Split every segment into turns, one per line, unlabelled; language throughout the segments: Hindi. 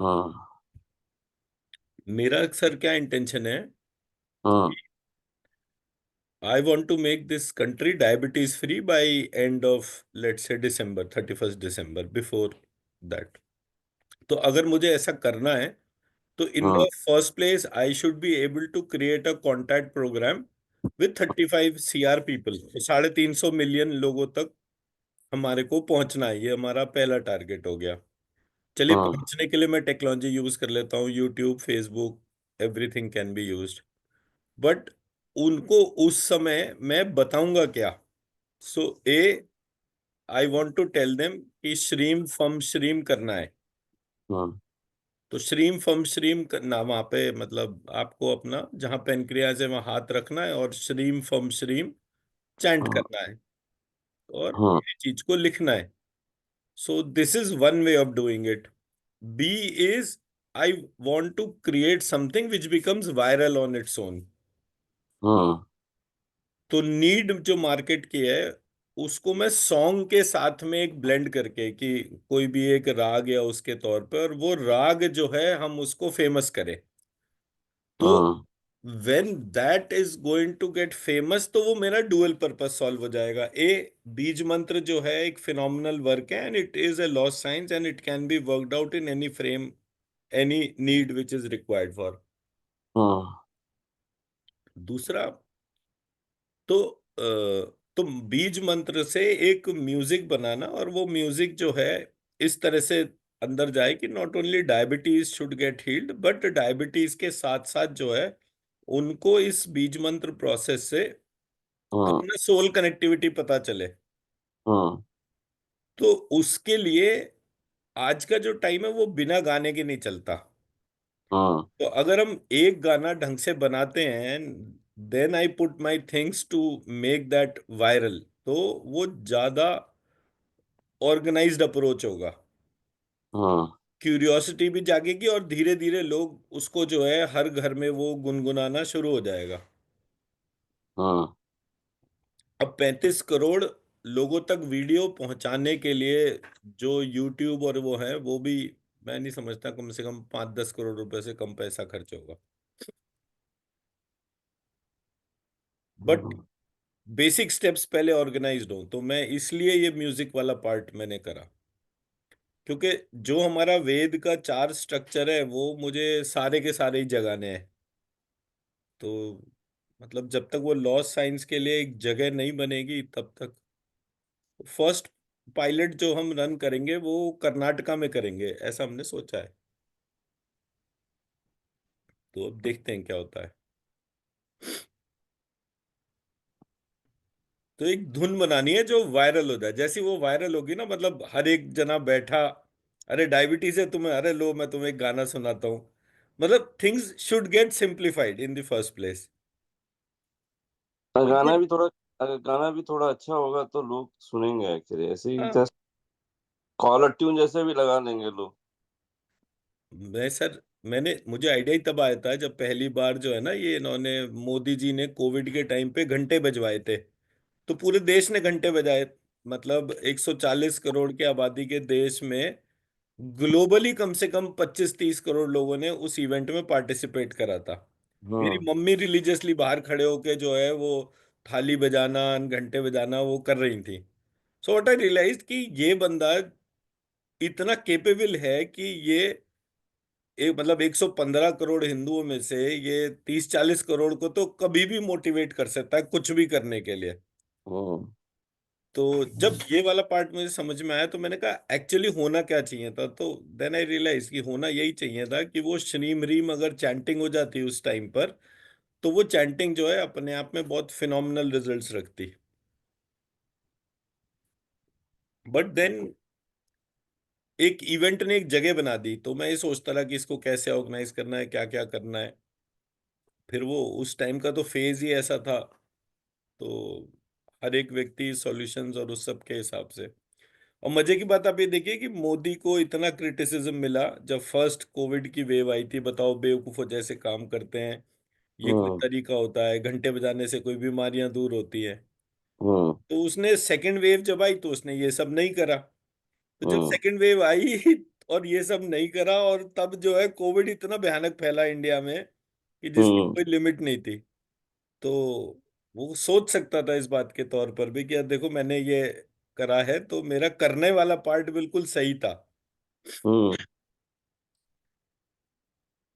हाँ।
मेरा अक्सर क्या इंटेंशन है,
हाँ।
I want to make this country diabetes free by end of let's say December 31 December, before that. तो अगर मुझे ऐसा करना है तो इन द
हाँ।
First place I should be able to create a contact programme with 35 CR people. 350 million लोगों तक हमारे को पहुंचना है, ये हमारा पहला टारगेट हो गया। चलिए,
हाँ।
पहुंचने के लिए मैं टेक्नोलॉजी यूज कर लेता हूँ, YouTube, Facebook, everything can be used. But उनको उस समय मैं बताऊंगा क्या? So a I want to tell them कि श्रीम फम श्रीम करना है।
हाँ।
तो श्रीम फम श्रीम करना, वहां पे मतलब आपको अपना जहां पेनक्रियाज है वहां हाथ रखना है और श्रीम फम श्रीम चैंट
हाँ।
करना है और
हाँ।
ये चीज को लिखना है। So this is one way of doing it. B is I want to create something which becomes viral on its own.
हाँ।
तो नीड जो मार्केट की है उसको मैं सॉन्ग के साथ में एक ब्लेंड करके, कि कोई भी एक राग या उसके तौर पे, और वो राग जो है हम उसको फेमस करें। तो
हाँ।
When that is going to get famous तो वो मेरा डुअल पर्पस सॉल्व हो जाएगा। बीज मंत्र जो है एक फिनोमिनल वर्क है, and it is a loss science and it can be worked out in any frame, any need which is required for.
हाँ।
दूसरा, तो तो बीज मंत्र से एक म्यूजिक बनाना, और वो म्यूजिक जो है इस तरह से अंदर जाए कि not only diabetes should get heeled, but diabetes के साथ साथ जो है उनको इस बीज मंत्र प्रोसेस से
हाँ।
अपना सोल कनेक्टिविटी पता चले।
हाँ।
तो उसके लिए आज का जो टाइम है वो बिना गाने के नहीं चलता।
हाँ।
तो अगर हम एक गाना ढंग से बनाते हैं, then I put my things to make that viral, तो वो ज्यादा ऑर्गेनाइज्ड अप्रोच होगा।
हाँ।
क्यूरियोसिटी भी जागेगी और धीरे धीरे लोग उसको जो है हर घर में वो गुनगुनाना शुरू हो जाएगा।
हाँ।
अब 35 करोड़ लोगों तक वीडियो पहुंचाने के लिए जो यूट्यूब और वो है वो भी, मैं नहीं समझता कम से कम 5-10 करोड़ रुपए से कम पैसा खर्च होगा। बट
हाँ।
बेसिक स्टेप्स पहले ऑर्गेनाइज्ड हो, तो मैं इसलिए ये म्यूजिक वाला पार्ट मैंने करा, क्योंकि जो हमारा वेद का 4 स्ट्रक्चर है वो मुझे सारे के सारे ही जगाने हैं। तो मतलब जब तक वो लॉस साइंस के लिए एक जगह नहीं बनेगी तब तक। फर्स्ट पायलट जो हम रन करेंगे वो कर्नाटका में करेंगे, ऐसा हमने सोचा है। तो अब देखते हैं क्या होता है। तो एक धुन बनानी है जो वायरल हो जाए। जैसी वो वायरल होगी ना, मतलब हर एक जना बैठा, अरे डायबिटीज है तुम्हें, अरे लो मैं तुम्हें एक गाना सुनाता हूँ। मतलब things should get simplified in the first place.
गाना भी थोड़ा, अगर गाना भी थोड़ा अच्छा होगा तो लोग सुनेंगे एक्चुअली, ऐसे ही
हाँ,
जैसे कॉलर ट्यून जैसे भी लगा लेंगे लोग।
मैं सर मैंने मुझे आइडिया ही तब आया था जब पहली बार जो है ना, ये इन्होंने मोदी जी ने कोविड के टाइम पे घंटे बजवाए थे। तो पूरे देश ने घंटे बजाए। मतलब 140 करोड़ की आबादी के देश में ग्लोबली कम से कम 25-30 करोड़ लोगों ने उस इवेंट में पार्टिसिपेट करा था। मेरी
हाँ।
मम्मी रिलीजियसली बाहर खड़े होके जो है वो थाली बजाना, घंटे बजाना वो कर रही थी। सो व्हाट आई रियलाइज कि ये बंदा इतना केपेबल है कि ये एक मतलब 115 करोड़ हिंदुओं में से ये 30-40 करोड़ को तो कभी भी मोटिवेट कर सकता है कुछ भी करने के लिए।
हाँ।
तो जब ये वाला पार्ट मुझे समझ में आया तो मैंने कहा एक्चुअली होना क्या चाहिए था। तो देन आई रियलाइज कि होना यही चाहिए था कि वो शनीम रीम अगर चैंटिंग हो जाती उस टाइम पर, तो वो चैंटिंग जो है अपने आप में बहुत फिनोमिनल रिजल्ट्स रखती। बट देन एक इवेंट ने एक जगह बना दी, तो मैं ये सोचता रहा कि इसको कैसे ऑर्गेनाइज करना है, क्या क्या करना है। फिर वो उस टाइम का तो फेज ही ऐसा था। तो हर एक व्यक्ति सॉल्यूशंस और उस सब के हिसाब से। और मजे की बात आप ये देखिए कि मोदी को इतना क्रिटिसिज्म मिला जब फर्स्ट कोविड की वेव आई थी। बताओ, बेवकूफों जैसे काम करते हैं, ये कोई
हाँ।
तरीका होता है? घंटे बजाने से कोई बीमारियां दूर होती हैं?
हाँ।
तो उसने सेकंड वेव जब आई तो उसने ये सब नहीं करा। तो जब
हाँ।
सेकंड वेव आई और ये सब नहीं करा, और तब जो है कोविड इतना भयानक फैला इंडिया में कि जिसकी
हम्म।
कोई लिमिट नहीं थी। तो वो सोच सकता था इस बात के तौर पर भी कि यार देखो मैंने ये करा है, तो मेरा करने वाला पार्ट बिल्कुल सही था।
हम्म।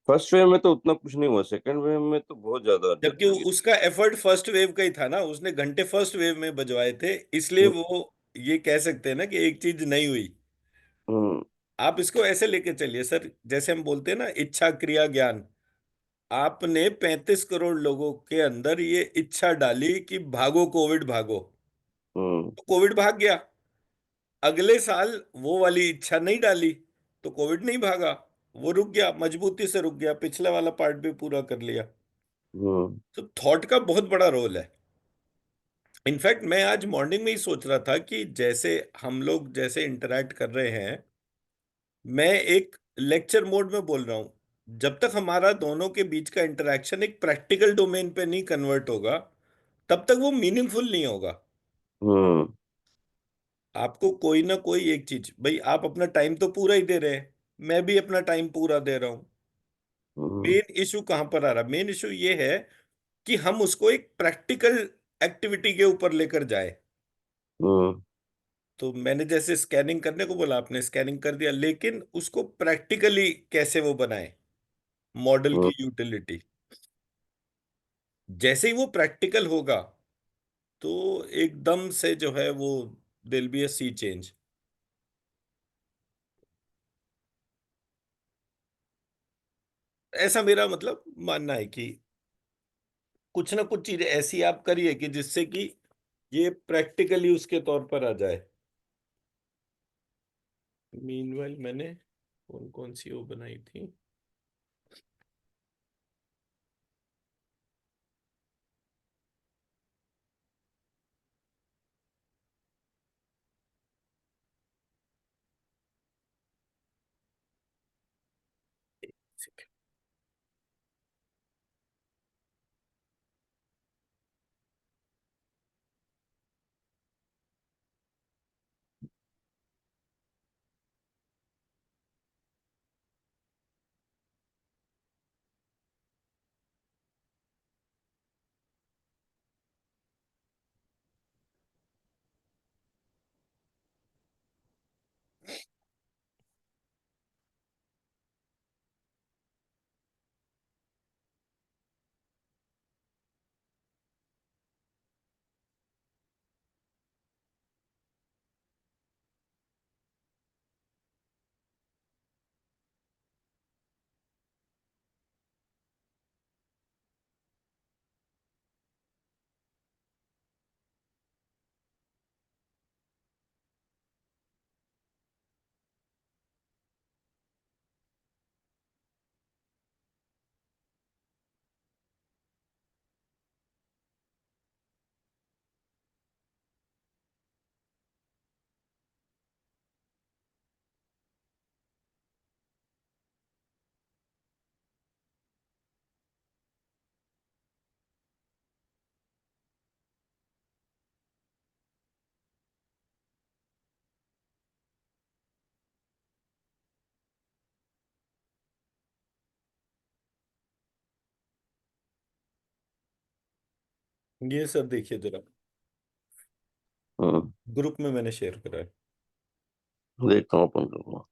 फर्स्ट वेव में तो उतना कुछ नहीं हुआ, सेकंड वेव में तो बहुत ज्यादा डेथ
जबकि
हुई।
उसका एफर्ट फर्स्ट वेव का ही था ना, उसने घंटे फर्स्ट वेव में बजवाए थे, इसलिए
हम्म।
वो ये कह सकते हैं ना कि एक चीज नहीं हुई।
हम्म।
आप इसको ऐसे लेके चलिए सर, जैसे हम बोलते हैं ना इच्छा क्रिया ज्ञान। आपने 35 करोड़ लोगों के अंदर ये इच्छा डाली कि भागो कोविड भागो,
हम्म।
तो कोविड भाग गया। अगले साल वो वाली इच्छा नहीं डाली, तो कोविड नहीं भागा, वो रुक गया, मजबूती से रुक गया, पिछले वाला पार्ट भी पूरा कर लिया।
हम्म।
तो थॉट का बहुत बड़ा रोल है। इनफैक्ट मैं आज मॉर्निंग में ही सोच रहा था कि जैसे हम लोग जैसे इंटरेक्ट कर रहे हैं, मैं एक लेक्चर मोड में बोल रहा हूं। जब तक हमारा दोनों के बीच का इंटरेक्शन एक प्रैक्टिकल डोमेन पे नहीं कन्वर्ट होगा, तब तक वो मीनिंगफुल नहीं होगा।
हम्म।
आपको कोई ना कोई एक चीज, भाई आप अपना टाइम तो पूरा ही दे रहे हैं, मैं भी अपना टाइम पूरा दे रहा हूं।
हम्म।
मेन इशू कहां पर आ रहा, मेन इशू ये है कि हम उसको एक प्रैक्टिकल एक्टिविटी के ऊपर लेकर जाए।
हम्म।
तो मैंने जैसे स्कैनिंग करने को बोला, आपने स्कैनिंग कर दिया, लेकिन उसको प्रैक्टिकली कैसे वो बनाए, मॉडल
हम्म।
की यूटिलिटी। जैसे ही वो प्रैक्टिकल होगा, तो एकदम से जो है वो दिल बी अ सी चेंज। ऐसा मेरा मतलब मानना है कि कुछ ना कुछ चीजें ऐसी आप करिए कि जिससे कि ये प्रैक्टिकली उसके तौर पर आ जाए। मीनवाइल मैंने कौन कौन सी वो बनाई थी। ये सर देखिए जरा,
हम्म।
ग्रुप में मैंने शेयर करा है।
देखता हूँ अपन को।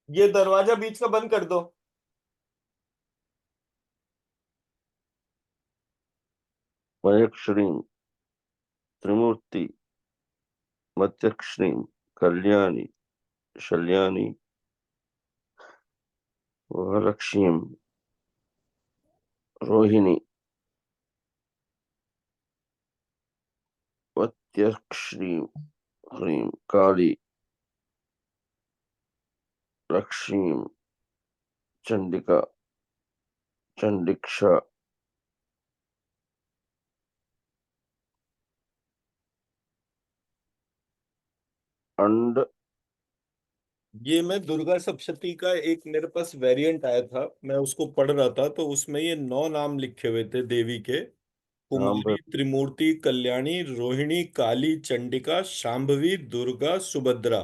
ये दरवाजा बीच का बंद कर दो।
मयक्षिणीं त्रिमूर्ति मध्यक्षिणीं कल्याणी शल्यानी वरलक्ष्मीं रोहिणी वत्यक्षिणीं ह्रीं काली लक्ष्मीं चंडिका चंडिक्षा अंड
ये मैं दुर्गा सप्तशती का एक मेरे पास वेरिएंट आया था, मैं उसको पढ़ रहा था, तो उसमें ये 9 नाम लिखे हुए थे देवी के।
हाँ
कुमारी, त्रिमूर्ति, कल्याणी, रोहिणी, काली, चंडिका, शांभवी, दुर्गा, सुभद्रा।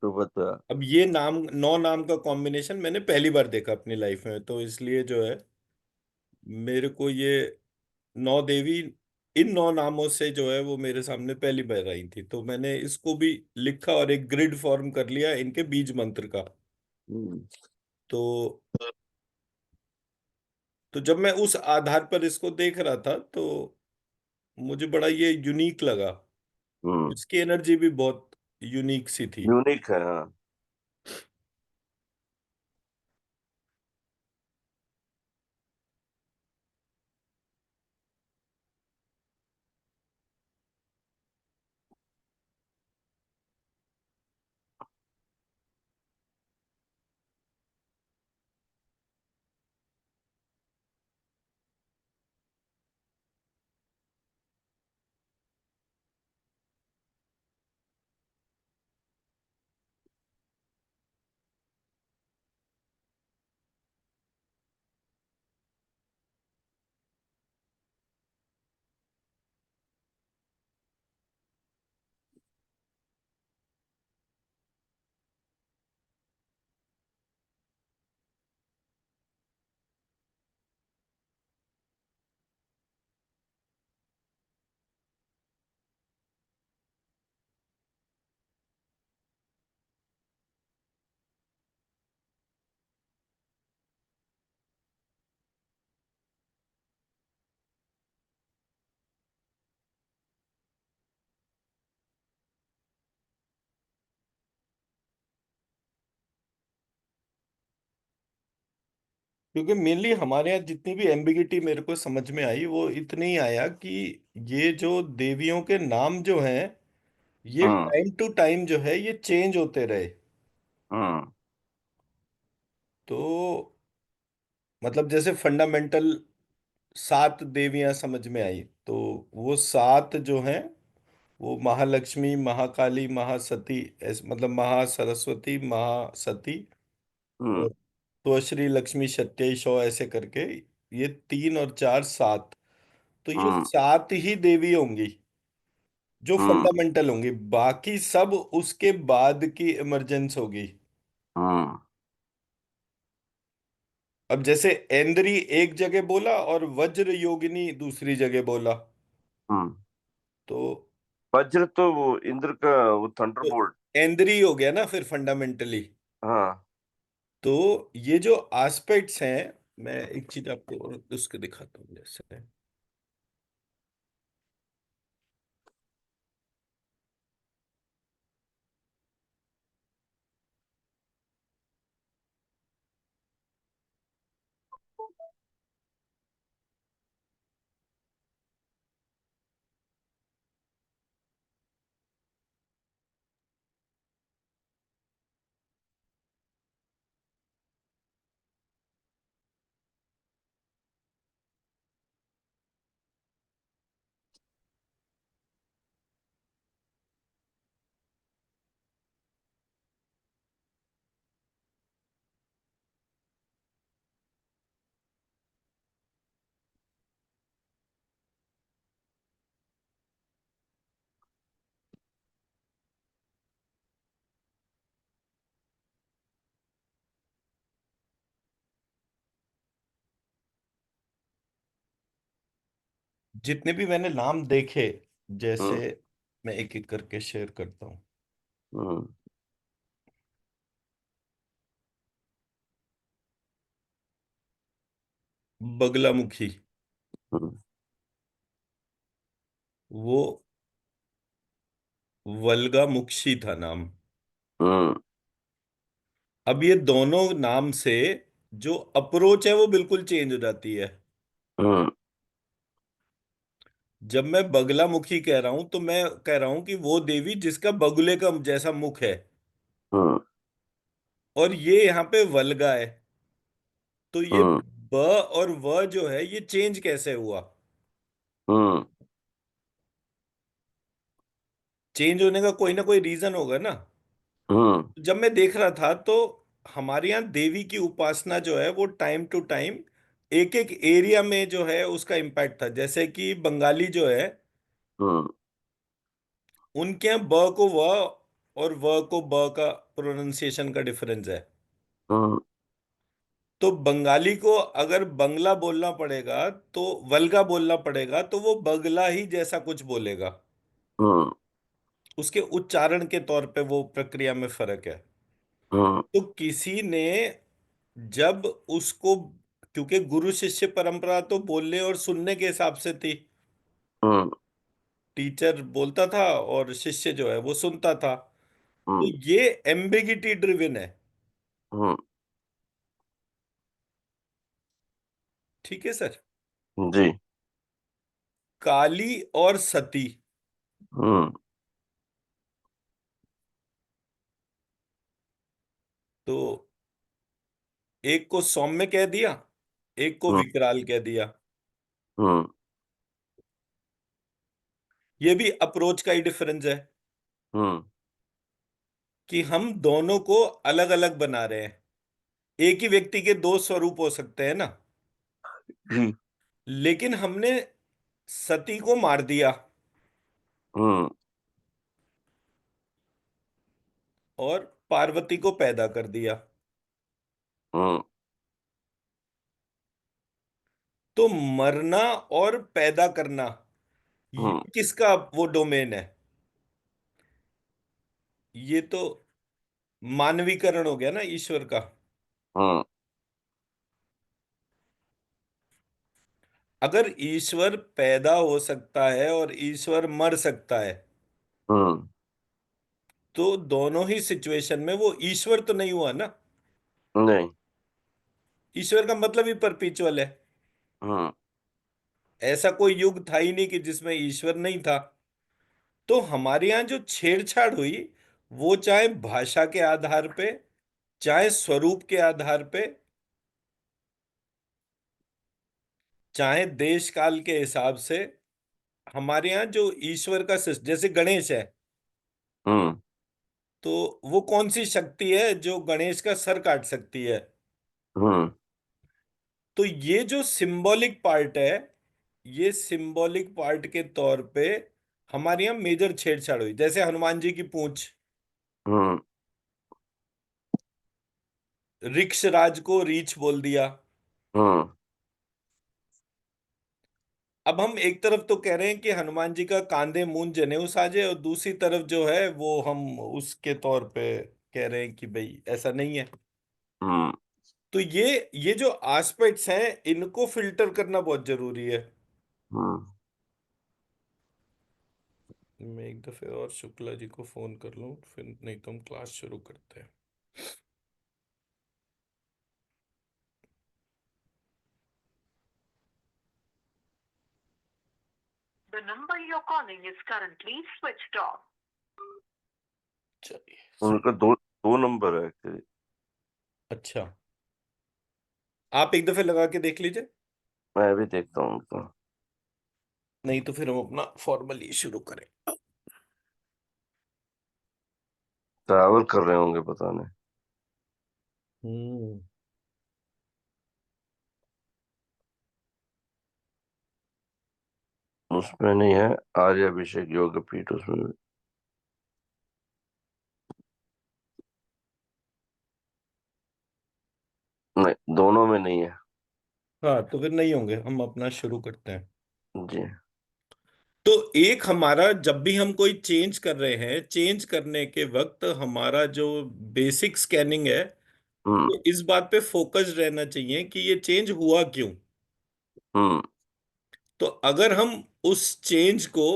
तो बता।
अब ये नाम, 9 नाम का कॉम्बिनेशन मैंने पहली बार देखा अपनी लाइफ में, तो इसलिए जो है मेरे को ये 9 देवी, इन 9 नामों से जो है वो मेरे सामने पहली बार आई थी, तो मैंने इसको भी लिखा और एक ग्रिड फॉर्म कर लिया इनके बीज मंत्र का।
हम्म।
तो जब मैं उस आधार पर इसको देख रहा था, तो मुझे बड़ा ये यूनिक लगा।
हम्म।
इसकी एनर्जी भी बहुत यूनिक सी थी।
यूनिक है, हाँ।
क्योंकि मेनली हमारे यहाँ जितनी भी एम्बिगिटी मेरे को समझ में आई, वो इतनी ही आया कि ये जो देवियों के नाम जो हैं, ये
हम्म।
टाइम टू टाइम जो है ये चेंज होते रहे।
हम्म।
तो मतलब जैसे फंडामेंटल 7 देवियां समझ में आई, तो वो 7 जो हैं, वो महालक्ष्मी, महाकाली, महासती, मतलब महासरस्वती, महासती,
हम्म।
और तो श्री लक्ष्मी, सत्य, शौ, ऐसे करके ये 3 और 4 7, तो ये
हम्म।
7 ही देवी होंगी जो
हम्म।
फंडामेंटल होंगी, बाकी सब उसके बाद की इमरजेंस होगी।
हम्म।
अब जैसे ऐन्द्री एक जगह बोला और वज्र योगिनी दूसरी जगह बोला,
हम्म।
तो
वज्र तो वो इंद्र का, वो
तो
थंडरबोल्ट।
ऐन्द्री हो गया ना फिर फंडामेंटली।
हाँ।
तो ये जो एस्पेक्ट्स हैं, मैं एक चीज आपको और उसके दिखाता हूँ जैसे, जितने भी मैंने नाम देखे, जैसे
हम्म।
मैं एक एक करके शेयर करता हूँ।
हम्म।
बगलामुखी,
हम्म।
वो वल्गा मुक्षी था नाम।
हम्म।
अब ये दोनों नाम से जो अप्रोच है वो बिल्कुल चेंज हो जाती है।
हम्म।
जब मैं बगलामुखी कह रहा हूं, तो मैं कह रहा हूं कि वो देवी जिसका बगुले का जैसा मुख है,
हम्म।
और ये यहाँ पे वल्गा है। तो ये
हम्म।
ब और व जो है ये चेंज कैसे हुआ?
हम्म।
चेंज होने का कोई ना कोई रीजन होगा ना।
हम्म।
जब मैं देख रहा था तो हमारे यहाँ देवी की उपासना जो है वो टाइम टू टाइम एक एक एरिया में जो है उसका इम्पैक्ट था। जैसे कि बंगाली जो है,
हम्म।
उनके यहाँ ब को व और व को ब का प्रोनाउंसिएशन का डिफरेंस है।
हम्म।
तो बंगाली को अगर बंगला बोलना पड़ेगा तो वल्गा बोलना पड़ेगा, तो वो बगला ही जैसा कुछ बोलेगा।
हम्म।
उसके उच्चारण के तौर पे वो प्रक्रिया में फर्क है।
हम्म।
तो किसी ने जब उसको, क्योंकि गुरु शिष्य परंपरा तो बोलने और सुनने के हिसाब से थी,
हम्म।
टीचर बोलता था और शिष्य जो है वो सुनता था। तो
हम्म।
ये एम्बिगिटी ड्रिवन है।
हम्म।
ठीक है सर।
जी।
काली और सती,
हम्म।
तो एक को सौम्य कह दिया, एक को
हम्म।
विकराल कह दिया।
हम्म।
ये भी अप्रोच का ही डिफरेंस है
हम्म।
कि हम दोनों को अलग अलग बना रहे हैं। एक ही व्यक्ति के दो स्वरूप हो सकते हैं ना।
जी।
लेकिन हमने सती को मार दिया
हम्म।
और पार्वती को पैदा कर दिया।
हम्म।
तो मरना और पैदा करना, ये
हम्म।
किसका वो डोमेन है? ये तो मानवीकरण हो गया ना ईश्वर का।
हम्म।
अगर ईश्वर पैदा हो सकता है और ईश्वर मर सकता है,
हम्म।
तो दोनों ही सिचुएशन में वो ईश्वर तो नहीं हुआ ना।
नहीं।
ईश्वर का मतलब ही परपेचुअल है।
हम्म।
ऐसा कोई युग था ही नहीं कि जिसमें ईश्वर नहीं था। तो हमारे यहाँ जो छेड़छाड़ हुई, वो चाहे भाषा के आधार पे, चाहे स्वरूप के आधार पे, चाहे देश काल के हिसाब से, हमारे यहाँ जो ईश्वर का जैसे गणेश है,
हम्म।
तो वो कौन सी शक्ति है जो गणेश का सर काट सकती है?
हम्म।
तो ये जो सिंबॉलिक पार्ट है, ये सिंबॉलिक पार्ट के तौर पे हमारे यहाँ मेजर छेड़छाड़ हुई। जैसे हनुमान जी की पूंछ,
हम्म।
रिक्ष राज को रीछ बोल दिया।
हम्म।
अब हम एक तरफ तो कह रहे हैं कि हनुमान जी का कांधे मूंज जनेऊ साजे, और दूसरी तरफ जो है वो हम उसके तौर पे कह रहे हैं कि भाई ऐसा नहीं है।
हम्म।
तो ये जो एस्पेक्ट्स हैं, इनको फिल्टर करना बहुत जरूरी है।
हम्म।
मैं एक दफे और शुक्ला जी को फोन कर लूं, फिर नहीं तो हम क्लास शुरू करते हैं।
The number you're calling is currently switched off.
चलिए।
उनका दो दो नंबर है एक्चुअली।
अच्छा, आप एक दफे लगा के देख लीजिए।
मैं भी देखता हूँ उनका।
नहीं तो फिर हम अपना फॉर्मली शुरू करें।
ट्रैवल कर रहे होंगे पता नहीं।
हम्म।
उसमें नहीं है। आर्य अभिषेक योग पीठ उसमें भी। नहीं, दोनों में नहीं है।
हाँ, तो फिर नहीं होंगे, हम अपना शुरू करते हैं।
जी।
तो एक हमारा, जब भी हम कोई चेंज कर रहे हैं, चेंज करने के वक्त हमारा जो बेसिक स्कैनिंग है,
हम्म।
तो इस बात पे फोकस रहना चाहिए कि ये चेंज हुआ क्यों।
हम्म।
तो अगर हम उस चेंज को,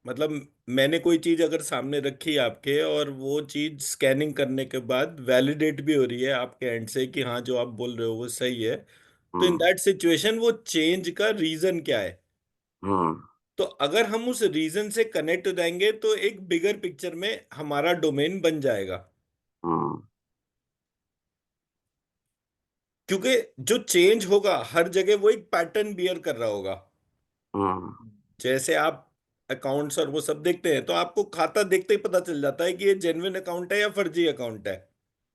मतलब मैंने कोई चीज अगर सामने रखी आपके और वो चीज स्कैनिंग करने के बाद वैलिडेट भी हो रही है आपके एंड से कि हाँ जो आप बोल रहे हो वो सही है, तो इन
हम्म।
दैट सिचुएशन वो चेंज का रीजन क्या है?
हम्म।
तो अगर हम उस रीजन से कनेक्ट हो जाएंगे तो एक बिगर पिक्चर में हमारा डोमेन बन जाएगा।
हम्म।
क्योंकि जो चेंज होगा हर जगह वो एक पैटर्न बियर कर रहा होगा।
हम्म।
जैसे आप अकाउंट्स और वो सब देखते हैं, तो आपको खाता देखते ही पता चल जाता है कि ये जेन्युइन अकाउंट है या फर्जी अकाउंट है।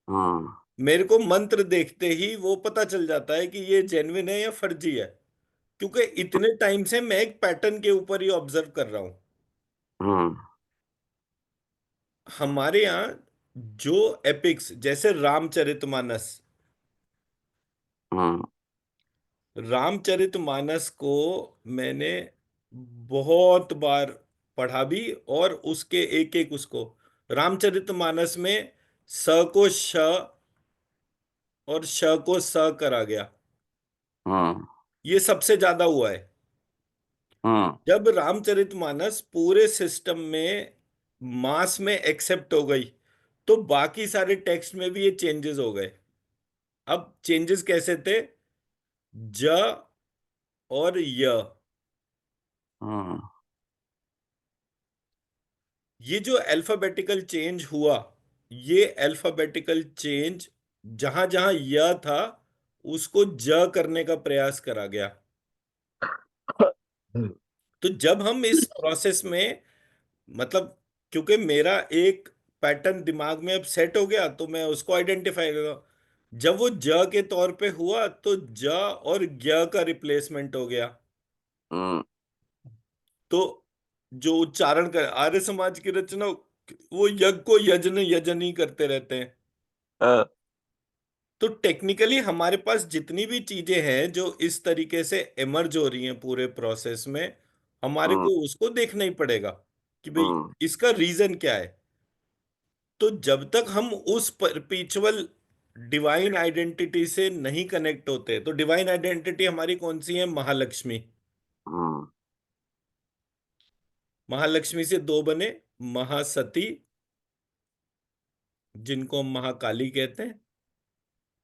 हम्म
मेरे को मंत्र देखते ही वो पता चल जाता है कि ये जेन्युइन है या फर्जी है, क्योंकि इतने टाइम से मैं एक पैटर्न के ऊपर ही ऑब्जर्व कर रहा हूं।
हम्म
हमारे यहाँ जो एपिक्स, जैसे रामचरितमानस,
हम्म
रामचरितमानस को मैंने बहुत बार पढ़ा भी, और उसके एक एक उसको, रामचरितमानस में स को श और श को स करा गया,
हम्म
ये सबसे ज्यादा हुआ है।
हम्म
जब रामचरितमानस पूरे सिस्टम में मास में एक्सेप्ट हो गई, तो बाकी सारे टेक्स्ट में भी ये चेंजेस हो गए। अब चेंजेस कैसे थे? ज और य,
हम्म
ये जो अल्फाबेटिकल चेंज हुआ, ये अल्फाबेटिकल चेंज जहां जहां य था उसको ज करने का प्रयास करा गया। तो जब हम इस प्रोसेस में, मतलब, क्योंकि मेरा एक पैटर्न दिमाग में अब सेट हो गया, तो मैं उसको आइडेंटिफाई करूंगा। जब वो ज के तौर पे हुआ तो ज और ज्ञ का रिप्लेसमेंट हो गया।
हम्म
तो जो उच्चारण कर आर्य समाज की रचना, वो यज्ञ को यजन यजन करते रहते हैं।
अ,
तो टेक्निकली हमारे पास जितनी भी चीजें हैं जो इस तरीके से इमर्ज हो रही हैं पूरे प्रोसेस में, हमारे
हम्म
को उसको देखना ही पड़ेगा कि भाई
हम्म
इसका रीजन क्या है। तो जब तक हम उस परपीचुअल डिवाइन आइडेंटिटी से नहीं कनेक्ट होते, तो डिवाइन आइडेंटिटी हमारी कौन सी है? महालक्ष्मी।
हम्म
महालक्ष्मी से दो बने, महासती, जिनको हम महाकाली कहते हैं,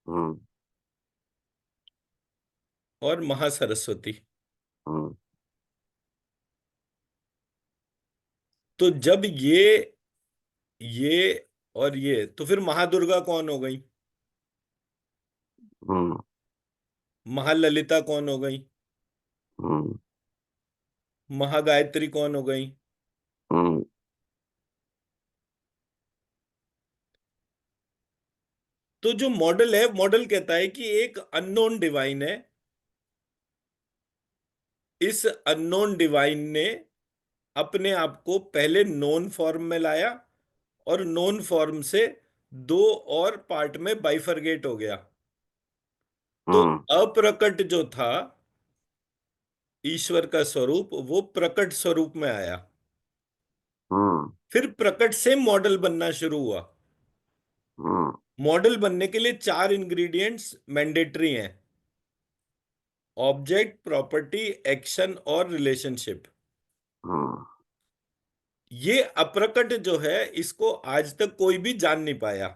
हम्म
और महासरस्वती।
हम्म
तो जब ये और ये, तो फिर महादुर्गा कौन हो गई?
हम्म
महाललिता कौन हो गई?
हम्म
महागायत्री कौन हो गई?
हम्म
तो जो मॉडल है, मॉडल कहता है कि एक अननोन डिवाइन है। इस अननोन डिवाइन ने अपने आप को पहले नोन फॉर्म में लाया, और नोन फॉर्म से दो और पार्ट में बाइफरगेट हो गया। तो
हम्म
अप्रकट जो था ईश्वर का स्वरूप, वो प्रकट स्वरूप में आया।
हम्म
फिर प्रकट से मॉडल बनना शुरू हुआ।
हम्म
मॉडल बनने के लिए चार इंग्रेडिएंट्स मैंडेटरी हैं: ऑब्जेक्ट, प्रॉपर्टी, एक्शन और रिलेशनशिप।
हम्म
ये अप्रकट जो है, इसको आज तक कोई भी जान नहीं पाया।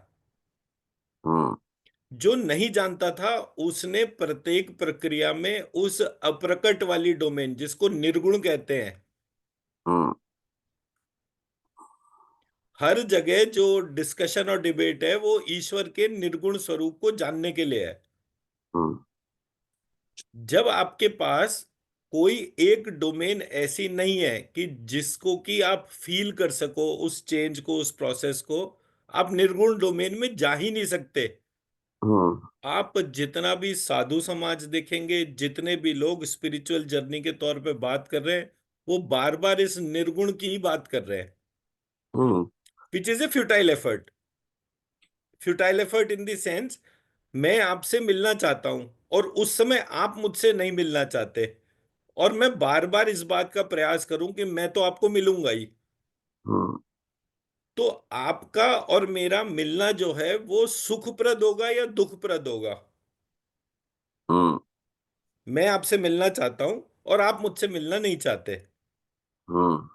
हम्म
जो नहीं जानता था, उसने प्रत्येक प्रक्रिया में उस अप्रकट वाली डोमेन, जिसको निर्गुण कहते हैं,
हम्म
हर जगह जो डिस्कशन और डिबेट है वो ईश्वर के निर्गुण स्वरूप को जानने के लिए है।
हम्म
जब आपके पास कोई एक डोमेन ऐसी नहीं है कि जिसको कि आप फील कर सको, उस चेंज को, उस प्रोसेस को, आप निर्गुण डोमेन में जा ही नहीं सकते।
हम्म
आप जितना भी साधु समाज देखेंगे, जितने भी लोग स्पिरिचुअल जर्नी के तौर पे बात कर रहे हैं, वो बार बार इस निर्गुण की ही बात कर रहे हैं,
hmm
which is a futile effort. Futile effort in the sense, मैं आपसे मिलना चाहता हूं और उस समय आप मुझसे नहीं मिलना चाहते, और मैं बार बार इस बात का प्रयास करूं कि मैं तो आपको मिलूंगा ही,
हम्म
तो आपका और मेरा मिलना जो है वो सुखप्रद होगा या दुखप्रद होगा?
हम्म
मैं आपसे मिलना चाहता हूं और आप मुझसे मिलना नहीं चाहते।
हम्म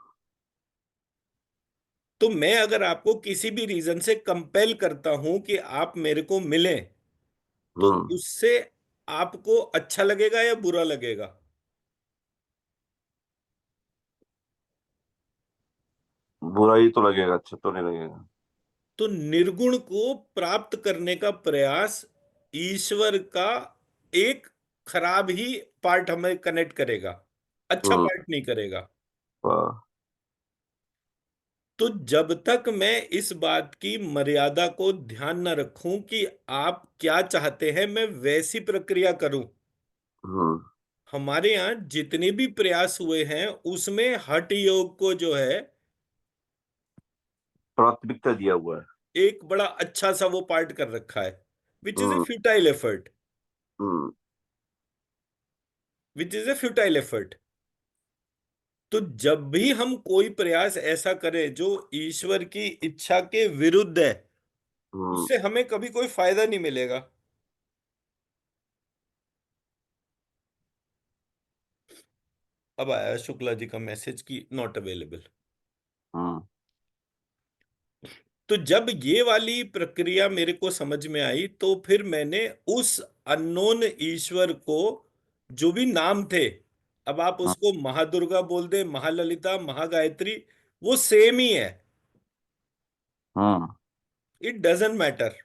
तो मैं अगर आपको किसी भी रीजन से कंपेल करता हूं कि आप मेरे को मिलें, तो
हम्म
उससे आपको अच्छा लगेगा या बुरा लगेगा?
बुरा ही तो लगेगा, अच्छा तो नहीं लगेगा।
तो निर्गुण को प्राप्त करने का प्रयास ईश्वर का एक खराब ही पार्ट हमें कनेक्ट करेगा, अच्छा
हम्म
पार्ट नहीं करेगा।
वाह,
तो जब तक मैं इस बात की मर्यादा को ध्यान न रखूं कि आप क्या चाहते हैं मैं वैसी प्रक्रिया करूं,
हम्म।
हमारे यहाँ जितने भी प्रयास हुए हैं उसमें हठ योग को जो है
प्राथमिकता दिया हुआ है।
एक बड़ा अच्छा सा वो पार्ट कर रखा है, which is A
hmm.
Futile effort,
hmm.
Which is a futile effort. तो जब भी हम कोई प्रयास ऐसा करें जो ईश्वर की इच्छा के विरुद्ध है,
हम्म।
उससे हमें कभी कोई फायदा नहीं मिलेगा। अब आया शुक्ला जी का मैसेज की नॉट अवेलेबल।
हम्म।
तो जब ये वाली प्रक्रिया मेरे को समझ में आई तो फिर मैंने उस अननोन ईश्वर को, जो भी नाम थे, अब आप उसको महादुर्गा बोल दे, महाललिता, महागायत्री, वो सेम ही है,
हम्म।
It doesn't matter.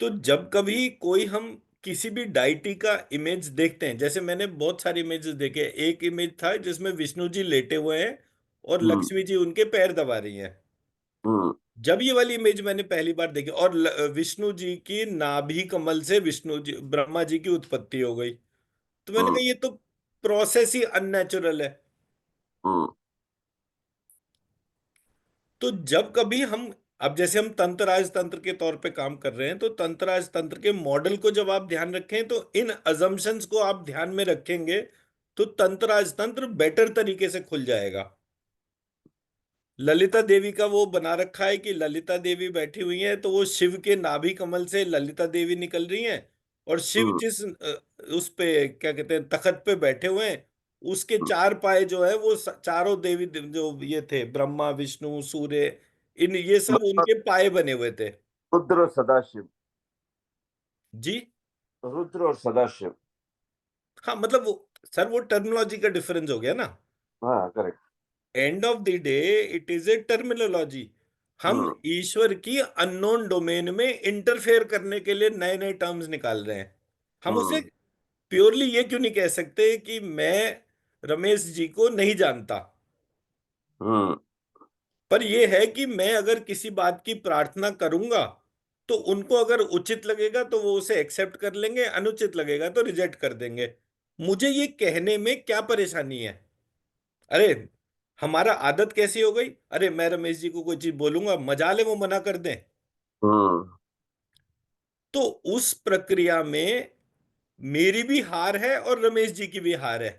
तो जब कभी कोई हम किसी भी डाइटी का इमेज देखते हैं, जैसे मैंने बहुत सारे इमेजेस देखे, एक इमेज था जिसमें विष्णु जी लेटे हुए हैं और
हम्म।
लक्ष्मी जी उनके पैर दबा रही हैं।
हम्म।
जब ये वाली इमेज मैंने पहली बार देखी और विष्णु जी की नाभि कमल से विष्णु जी ब्रह्मा जी की उत्पत्ति हो गई, तो मैंने
हम्म।
कहा ये तो प्रोसेस ही अननेचुरल है।
हम्म।
तो जब कभी हम, अब जैसे हम तंत्र राज तंत्र के तौर पे काम कर रहे हैं, तो तंत्र राज तंत्र के मॉडल को जब आप ध्यान रखें तो इन अजम्पशंस को आप ध्यान में रखेंगे तो तंत्र राज तंत्र बेटर तरीके से खुल जाएगा। ललिता देवी का वो बना रखा है कि ललिता देवी बैठी हुई है तो वो शिव के नाभि कमल से ललिता देवी निकल रही हैं, और शिव
हम्म।
जिस उस पे क्या कहते हैं तखत पे बैठे हुए हैं, उसके चार पाए जो है वो चारों देवी जो ये थे, ब्रह्मा विष्णु सूर्य, इन ये सब
मतलब
उनके पाए बने हुए थे।
रुद्र और सदाशिव।
जी।
रुद्र और सदाशिव।
हाँ मतलब वो, सर वो टर्मिनोलॉजी का डिफरेंस हो गया ना।
हाँ, correct.
End of the day it is a terminology. हम
हम्म।
ईश्वर की अननोन डोमेन में इंटरफेयर करने के लिए नए नए टर्म्स निकाल रहे हैं। हम उसे
हम्म।
प्योरली ये क्यों नहीं कह सकते कि मैं रमेश जी को नहीं जानता,
हम्म।
पर यह है कि मैं अगर किसी बात की प्रार्थना करूंगा तो उनको अगर उचित लगेगा तो वो उसे एक्सेप्ट कर लेंगे, अनुचित लगेगा तो रिजेक्ट कर देंगे। मुझे ये कहने में क्या परेशानी है? अरे हमारा आदत कैसी हो गई, अरे मैं रमेश जी को कोई चीज बोलूंगा, मजाल है वो मना कर दें।
हम्म।
तो उस प्रक्रिया में मेरी भी हार है और रमेश जी की भी हार है।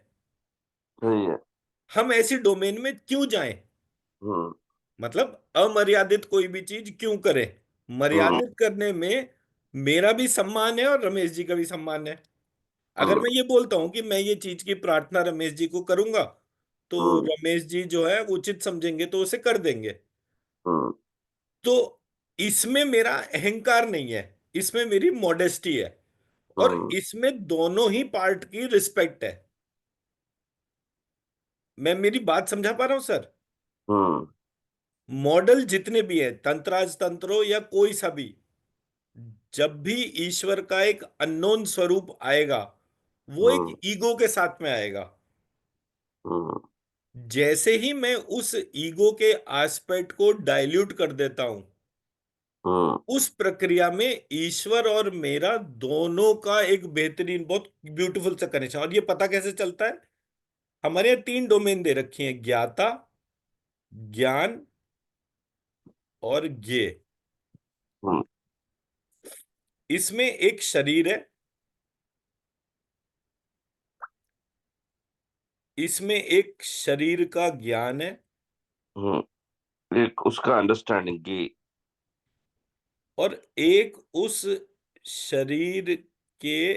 सही है।
हम ऐसी डोमेन में क्यों जाएं?
हम्म।
मतलब अमर्यादित कोई भी चीज क्यों करें?
हम्म।
मर्यादित करने में मेरा भी सम्मान है और रमेश जी का भी सम्मान है। अगर
हम्म।
मैं ये बोलता हूं कि मैं ये चीज की प्रार्थना रमेश जी को करूंगा, तो
हम्म।
रमेश जी जो है उचित समझेंगे तो उसे कर देंगे।
हम्म।
तो इसमें मेरा अहंकार नहीं है, इसमें मेरी मॉडेस्टी है, और
हम्म।
इसमें दोनों ही पार्ट की रिस्पेक्ट है। मैं मेरी बात समझा पा रहा हूं सर?
हम्म।
मॉडल जितने भी हैं, तंत्राज तंत्रो या कोई सा भी, जब भी ईश्वर का एक अननोन स्वरूप आएगा वो एक
हम्म।
ईगो के साथ में आएगा।
हम्म।
जैसे ही मैं उस ईगो के एस्पेक्ट को डाइल्यूट कर देता हूं,
हम्म।
उस प्रक्रिया में ईश्वर और मेरा दोनों का एक बेहतरीन, बहुत ब्यूटीफुल सा कनेक्शन। और ये पता कैसे चलता है? हमारे यहाँ तीन डोमेन दे रखी हैं, ज्ञाता, ज्ञान और ज्ञेय।
हम्म।
इसमें एक शरीर है, इसमें एक शरीर का ज्ञान है,
एक उसका अंडरस्टैंडिंग की।
और एक उस शरीर के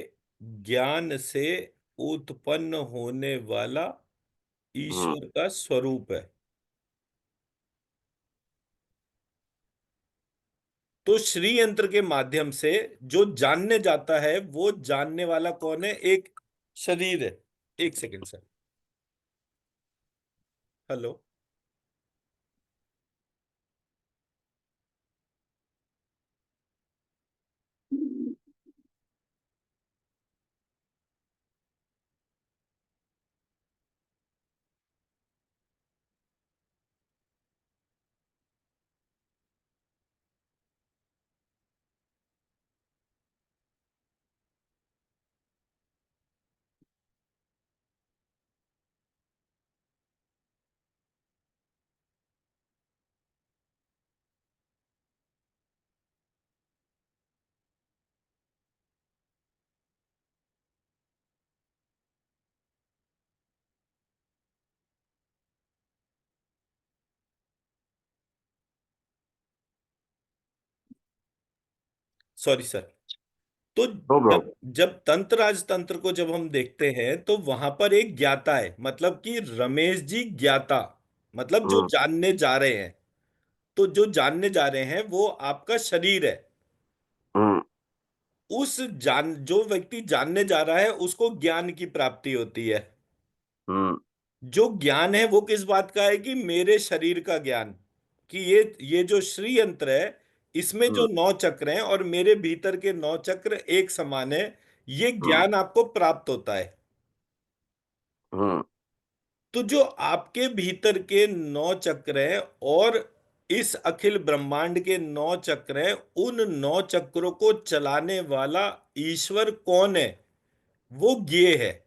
ज्ञान से उत्पन्न होने वाला
हम्म।
ईश्वर का स्वरूप है। तो श्री यंत्र के माध्यम से जो जानने जाता है, वो जानने वाला कौन है? एक शरीर है। एक second sir. Hello. Sorry sir. तो
नो
जब
प्रॉब्लम।
जब तंत्र राजतंत्र को जब हम देखते हैं तो वहां पर एक ज्ञाता है, मतलब कि रमेश जी ज्ञाता, मतलब जो
हम्म।
जानने जा रहे हैं। तो जो जानने जा रहे हैं वो आपका शरीर है।
हम्म।
जो व्यक्ति जानने जा रहा है उसको ज्ञान की प्राप्ति होती है।
हम्म।
जो ज्ञान है वो किस बात का है कि मेरे शरीर का ज्ञान, कि ये जो श्री यंत्र है इसमें जो
हम्म।
9 चक्र हैं और मेरे भीतर के 9 चक्र एक समान है, ये
हम्म।
ज्ञान आपको प्राप्त होता है।
हम्म।
तो जो आपके भीतर के 9 चक्र हैं और इस अखिल ब्रह्मांड के 9 चक्र हैं, उन 9 चक्रों को चलाने वाला ईश्वर कौन है? वो ज्ञेय है।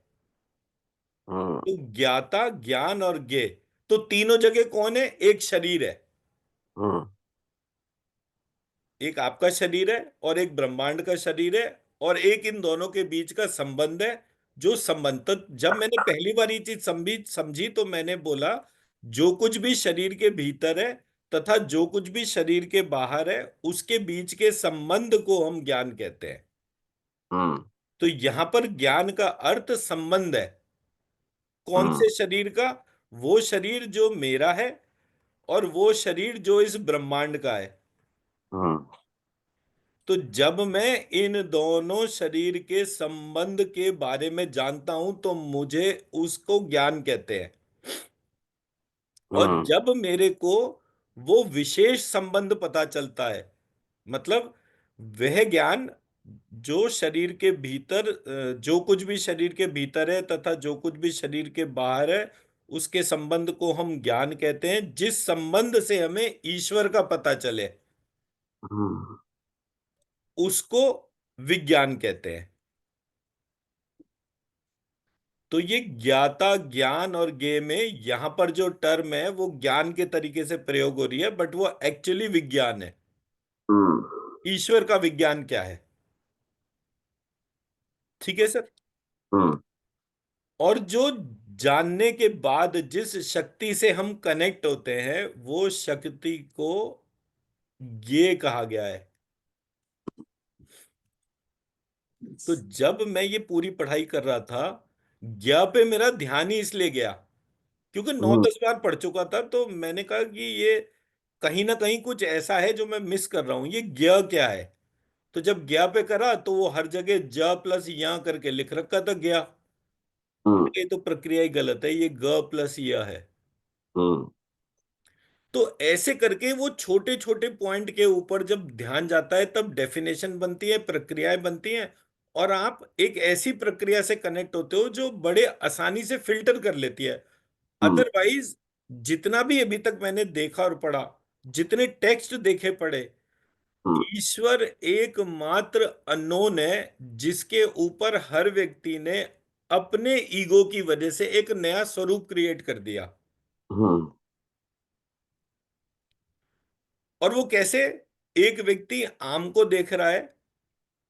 हम्म।
तो ज्ञाता, ज्ञान और ज्ञेय, तो तीनों जगह कौन है? एक शरीर है।
हम्म।
एक आपका शरीर है और एक ब्रह्मांड का शरीर है, और एक इन दोनों के बीच का संबंध है। जो संबंध, तो जब मैंने पहली बार ये चीज समझी समझी तो मैंने बोला जो कुछ भी शरीर के भीतर है तथा जो कुछ भी शरीर के बाहर है उसके बीच के संबंध को हम ज्ञान कहते हैं।
हम्म।
तो यहां पर ज्ञान का अर्थ संबंध है। कौन
हम्म।
से शरीर का? वो शरीर जो मेरा है और वो शरीर जो इस ब्रह्मांड का है।
हम्म।
तो जब मैं इन दोनों शरीर के संबंध के बारे में जानता हूं तो मुझे उसको ज्ञान कहते हैं। और
हम्म।
जब मेरे को वो विशेष संबंध पता चलता है, मतलब वह ज्ञान जो शरीर के भीतर, जो कुछ भी शरीर के भीतर है तथा जो कुछ भी शरीर के बाहर है, उसके संबंध को हम ज्ञान कहते हैं। जिस संबंध से हमें ईश्वर का पता चले
हम्म।
उसको विज्ञान कहते हैं। तो ये ज्ञाता, ज्ञान और ज्ञेय में यहां पर जो टर्म है वो ज्ञान के तरीके से प्रयोग हो रही है, बट वो एक्चुअली विज्ञान है।
हम्म।
ईश्वर का विज्ञान क्या है? ठीक है सर।
हम्म।
और जो जानने के बाद जिस शक्ति से हम कनेक्ट होते हैं वो शक्ति को ज्ञेय कहा गया है। तो जब मैं ये पूरी पढ़ाई कर रहा था, ज्ञ पे मेरा ध्यान ही इसलिए गया क्योंकि नौ
हम्म।
दस बार पढ़ चुका था। तो मैंने कहा कि ये कहीं ना कहीं कुछ ऐसा है जो मैं मिस कर रहा हूं, ये ज्ञ क्या है? तो जब ज्ञ पे करा तो वो हर जगह ज प्लस या करके लिख रखा था ज्ञ।
हम्म।
ये तो प्रक्रिया ही गलत है, ये ग प्लस य है।
हम्म।
तो ऐसे करके वो छोटे छोटे पॉइंट के ऊपर जब ध्यान जाता है तब डेफिनेशन बनती है, प्रक्रियाएं बनती हैं, और आप एक ऐसी प्रक्रिया से कनेक्ट होते हो जो बड़े आसानी से फिल्टर कर लेती है।
हम्म।
अदरवाइज जितना भी अभी तक मैंने देखा और पढ़ा, जितने टेक्स्ट देखे पढ़े,
हम्म।
ईश्वर एकमात्र अननोन है जिसके ऊपर हर व्यक्ति ने अपने ईगो की वजह से एक नया स्वरूप क्रिएट कर दिया।
हम्म।
और वो कैसे? एक व्यक्ति आम को देख रहा है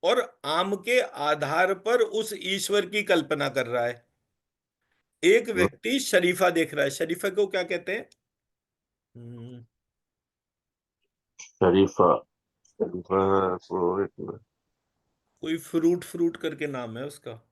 और आम के आधार पर उस ईश्वर की कल्पना कर रहा है। एक व्यक्ति शरीफा देख रहा है। शरीफा को क्या कहते हैं? हम्म,
शरीफा। शरीफा को एक मिनट।
कोई फ्रूट फ्रूट करके नाम है उसका।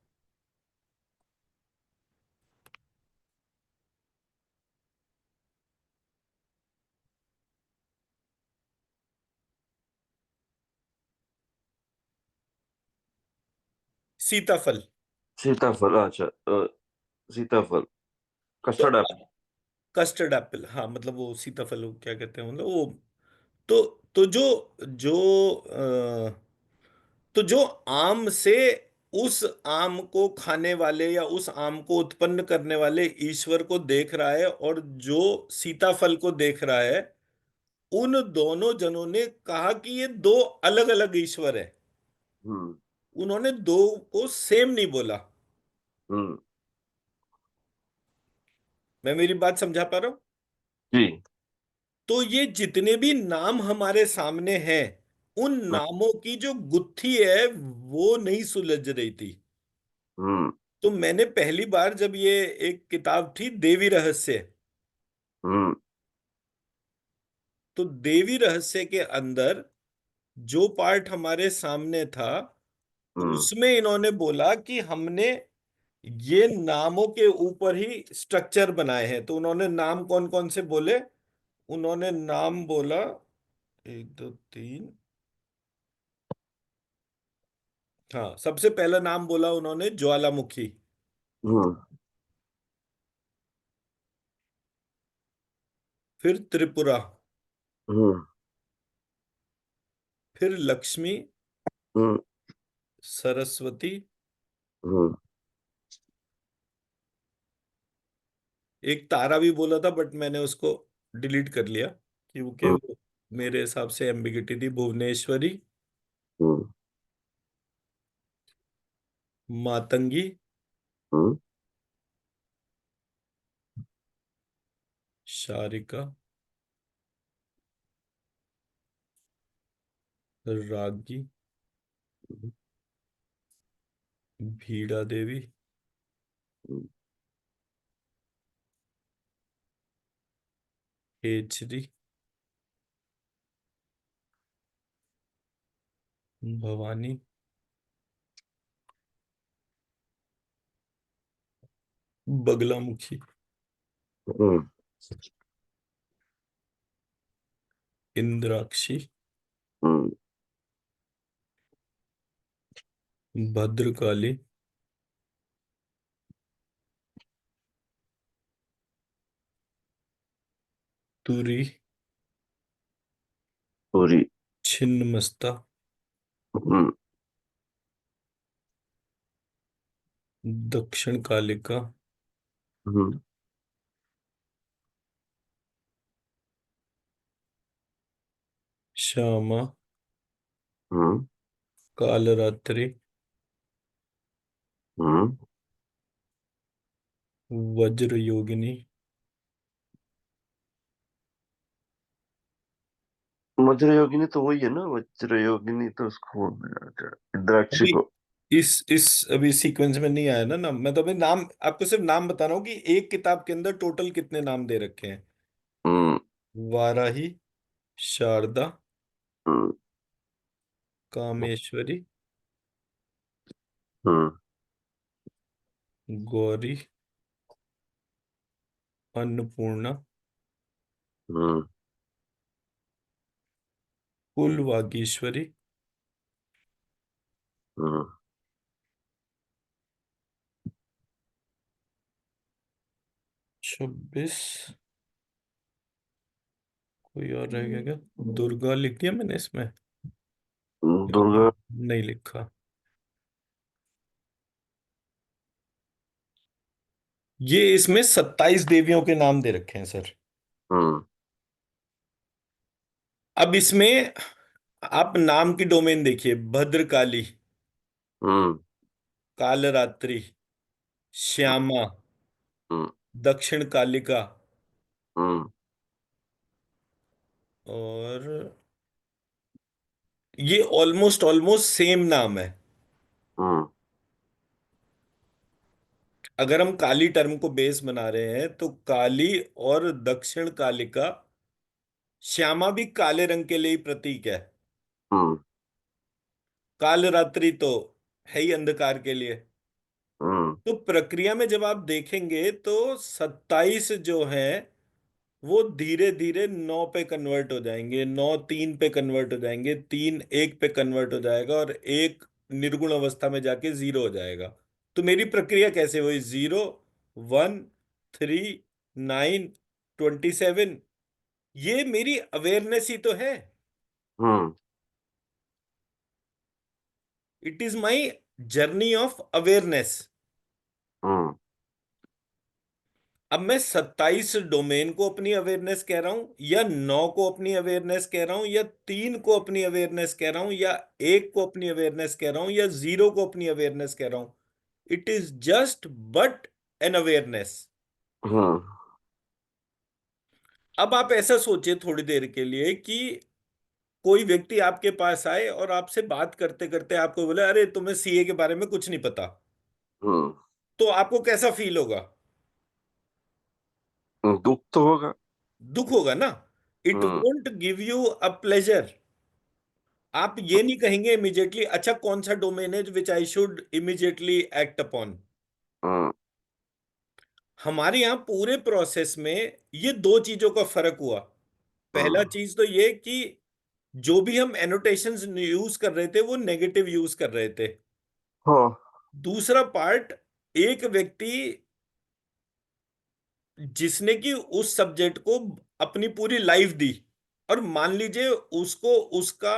सीताफल।
सीताफल, अच्छा। सीताफल।
तो
कस्टर्ड एप्पल।
कस्टर्ड एप्पल, हाँ, मतलब वो सीताफल वो क्या कहते हैं, मतलब वो। तो तो जो तो जो आम से उस आम को खाने वाले या उस आम को उत्पन्न करने वाले ईश्वर को देख रहा है और जो सीताफल को देख रहा है, उन दोनों जनों ने कहा कि ये दो अलग अलग ईश्वर है।
हम्म।
उन्होंने दो को सेम नहीं बोला।
हम्म।
मैं मेरी बात समझा पा रहा हूं?
जी।
तो ये जितने भी नाम हमारे सामने हैं, उन
हम्म।
नामों की जो गुत्थी है वो नहीं सुलझ रही थी।
हम्म।
तो मैंने पहली बार जब ये एक किताब थी देवी रहस्य,
हम्म।
तो देवी रहस्य के अंदर जो पार्ट हमारे सामने था
हम्म।
उसमें इन्होंने बोला कि हमने ये नामों के ऊपर ही स्ट्रक्चर बनाए हैं। तो उन्होंने नाम कौन कौन से बोले? उन्होंने नाम बोला, एक दो तीन, हाँ, सबसे पहला नाम बोला उन्होंने ज्वालामुखी।
हम्म।
फिर त्रिपुरा।
हम्म।
फिर लक्ष्मी,
हम्म।
सरस्वती।
हम्म।
एक तारा भी बोला था बट मैंने उसको डिलीट कर लिया क्योंकि
हम्म।
वो मेरे हिसाब से एम्बिगिटी थी। भुवनेश्वरी,
हम्म।
मातंगी,
हम्म।
शारिका, रागी, भीड़ा देवी,
हम्म।
हेचरी, भवानी, बगलामुखी,
हम्म।
इंद्राक्षी,
हम्म।
भद्रकाली, तुरी,
पूरी।
छिन्नमस्ता,
हम्म।
दक्षिण कालिका,
हम्म।
श्यामा,
हम्म।
कालरात्रि,
हम्म।
वज्र योगिनी,
वज्र योगिनी तो वही है ना, वज्र योगिनी तो उसको इंद्राक्षी
अभी
को।
इस अभी सीक्वेंस में नहीं आया ना नाम। मैं तो अभी नाम आपको सिर्फ नाम बता रहा हूँ कि एक किताब के अंदर टोटल कितने नाम दे रखे हैं।
हम्म।
वाराही, शारदा,
हम्म।
कामेश्वरी,
हम्म।
गौरी, अन्नपूर्णा,
हम्म।
कुल वागीश्वरी,
हम्म।
26। कोई और रह गया क्या? दुर्गा लिख दिया मैंने इसमें?
दुर्गा।
नहीं लिखा। ये इसमें 27 देवियों के नाम दे रखे हैं सर।
हम्म।
अब इसमें आप नाम की डोमेन देखिए। भद्रकाली,
हम्म।
कालरात्रि, श्यामा,
हम्म।
दक्षिण कालिका,
हम्म।
और ये ऑलमोस्ट ऑलमोस्ट सेम नाम है।
हम्म।
अगर हम काली टर्म को बेस बना रहे हैं तो काली और दक्षिण कालिका, श्यामा भी काले रंग के लिए ही प्रतीक है।
हम्म।
काल रात्रि तो है ही अंधकार के लिए।
हम्म।
तो प्रक्रिया में जब आप देखेंगे तो 27 जो है वो धीरे धीरे 9 पे कन्वर्ट हो जाएंगे, 9 3 पे कन्वर्ट हो जाएंगे, 3 1 पे कन्वर्ट हो जाएगा, और एक निर्गुण अवस्था में जाके 0 हो जाएगा। तो मेरी प्रक्रिया कैसे हुई? 0 1 3 9 27। ये मेरी अवेयरनेस ही तो है।
Hmm.
It is my journey of awareness.
Hmm.
अब मैं 27 डोमेन को अपनी अवेयरनेस कह रहा हूं, या 9 को अपनी अवेयरनेस कह रहा हूं, या 3 को अपनी अवेयरनेस कह रहा हूं, या 1 को अपनी अवेयरनेस कह रहा हूं, या 0 को अपनी अवेयरनेस कह रहा हूं। It is just but an awareness.
Hmm.
अब आप ऐसा सोचिए थोड़ी देर के लिए कि कोई व्यक्ति आपके पास आए और आपसे बात करते करते आपको बोले, अरे तुम्हें सीए के बारे में कुछ नहीं पता।
हम्म।
तो आपको कैसा फील होगा?
दुख तो होगा।
दुख होगा ना। It
hmm.
Won't give you a pleasure. आप ये नहीं कहेंगे इमिजिएटली, अच्छा कौन सा डोमेन है which I should immediately act upon.
Hmm,
हमारे यहाँ पूरे प्रोसेस में ये दो चीजों का फर्क हुआ। पहला
हम्म,
चीज तो ये कि जो भी हम एनोटेशंस यूज कर रहे थे वो नेगेटिव यूज कर रहे थे।
हाँ,
दूसरा पार्ट, एक व्यक्ति जिसने कि उस सब्जेक्ट को अपनी पूरी लाइफ दी, और मान लीजिए उसको उसका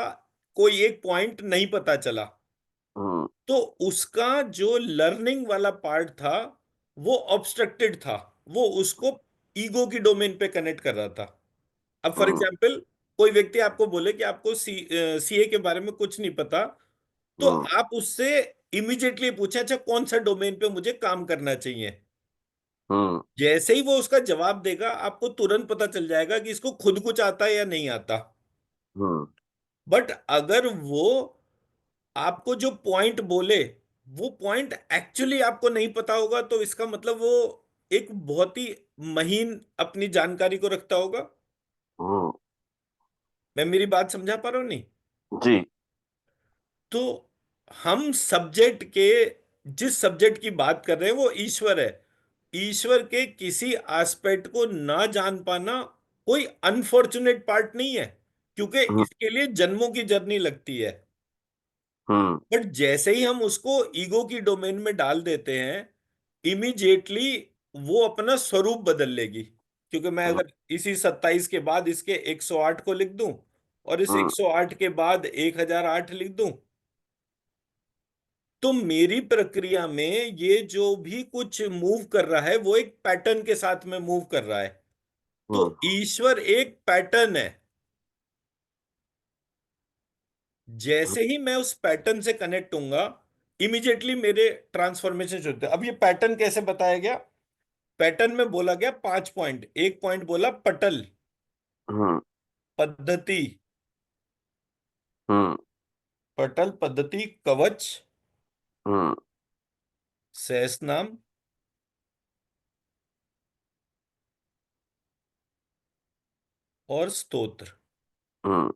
कोई एक पॉइंट नहीं पता चला,
हम्म,
तो उसका जो लर्निंग वाला पार्ट था वो ऑब्स्ट्रक्टेड था। वो उसको ईगो की डोमेन पे कनेक्ट कर रहा था। अब फॉर
हम्म,
एग्जांपल, कोई व्यक्ति आपको बोले कि आपको सीए के बारे में कुछ नहीं पता, तो
हम्म,
आप उससे इमीडिएटली पूछे अच्छा कौन सा डोमेन पे मुझे काम करना चाहिए।
हम्म,
जैसे ही वो उसका जवाब देगा आपको तुरंत पता चल जाएगा कि इसको खुद कुछ आता है या नहीं आता।
हम्म,
बट अगर वो आपको जो पॉइंट बोले वो पॉइंट एक्चुअली आपको नहीं पता होगा, तो इसका मतलब वो एक बहुत ही महीन अपनी जानकारी को रखता होगा।
हम्म,
मैं मेरी बात समझा पा रहा हूं नहीं?
जी,
तो हम सब्जेक्ट के, जिस सब्जेक्ट की बात कर रहे हैं वो ईश्वर है। ईश्वर के किसी एस्पेक्ट को ना जान पाना कोई अनफॉर्चुनेट पार्ट नहीं है, क्योंकि
हम्म,
इसके लिए जन्मों की जर्नी लगती है।
हम्म,
बट जैसे ही हम उसको ईगो की डोमेन में डाल देते हैं, इमीडिएटली वो अपना स्वरूप बदल लेगी। क्योंकि मैं
हम्म,
अगर इसी 27 के बाद इसके 108 को लिख दूं, और इस
हम्म,
108 के बाद 1008 लिख दूं, तो मेरी प्रक्रिया में ये जो भी कुछ मूव कर रहा है वो एक पैटर्न के साथ में मूव कर रहा है। तो
हम्म,
ईश्वर एक पैटर्न है। जैसे ही मैं उस पैटर्न से कनेक्ट होऊंगा, इमीडिएटली मेरे ट्रांसफॉर्मेशन होते हैं। अब ये पैटर्न कैसे बताया गया? पैटर्न में बोला गया 5 पॉइंट। एक पॉइंट बोला पटल,
हम्म,
पद्धति,
हम्म,
पटल पद्धति, कवच,
हम्म,
सहस्त्रनाम, और स्तोत्र।
हम्म,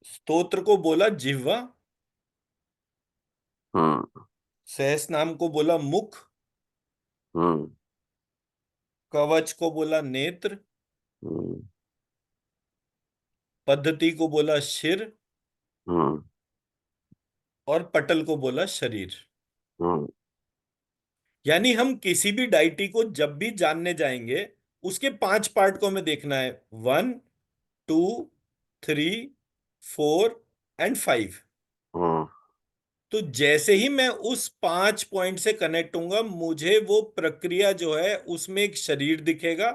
स्तोत्र को बोला जिह्वा,
हम्म,
सहस्त्रनाम को बोला मुख,
हम्म,
कवच को बोला नेत्र,
हम्म,
पद्धति को बोला शिर,
हम्म,
और पटल को बोला शरीर।
हम्म,
यानी हम किसी भी डाइटी को जब भी जानने जाएंगे, उसके 5 पार्ट को हमें देखना है, 1, 2, 3, 4 एंड 5।
हम्म,
तो जैसे ही मैं उस 5 पॉइंट से कनेक्ट होऊंगा, मुझे वो प्रक्रिया जो है उसमें एक शरीर दिखेगा,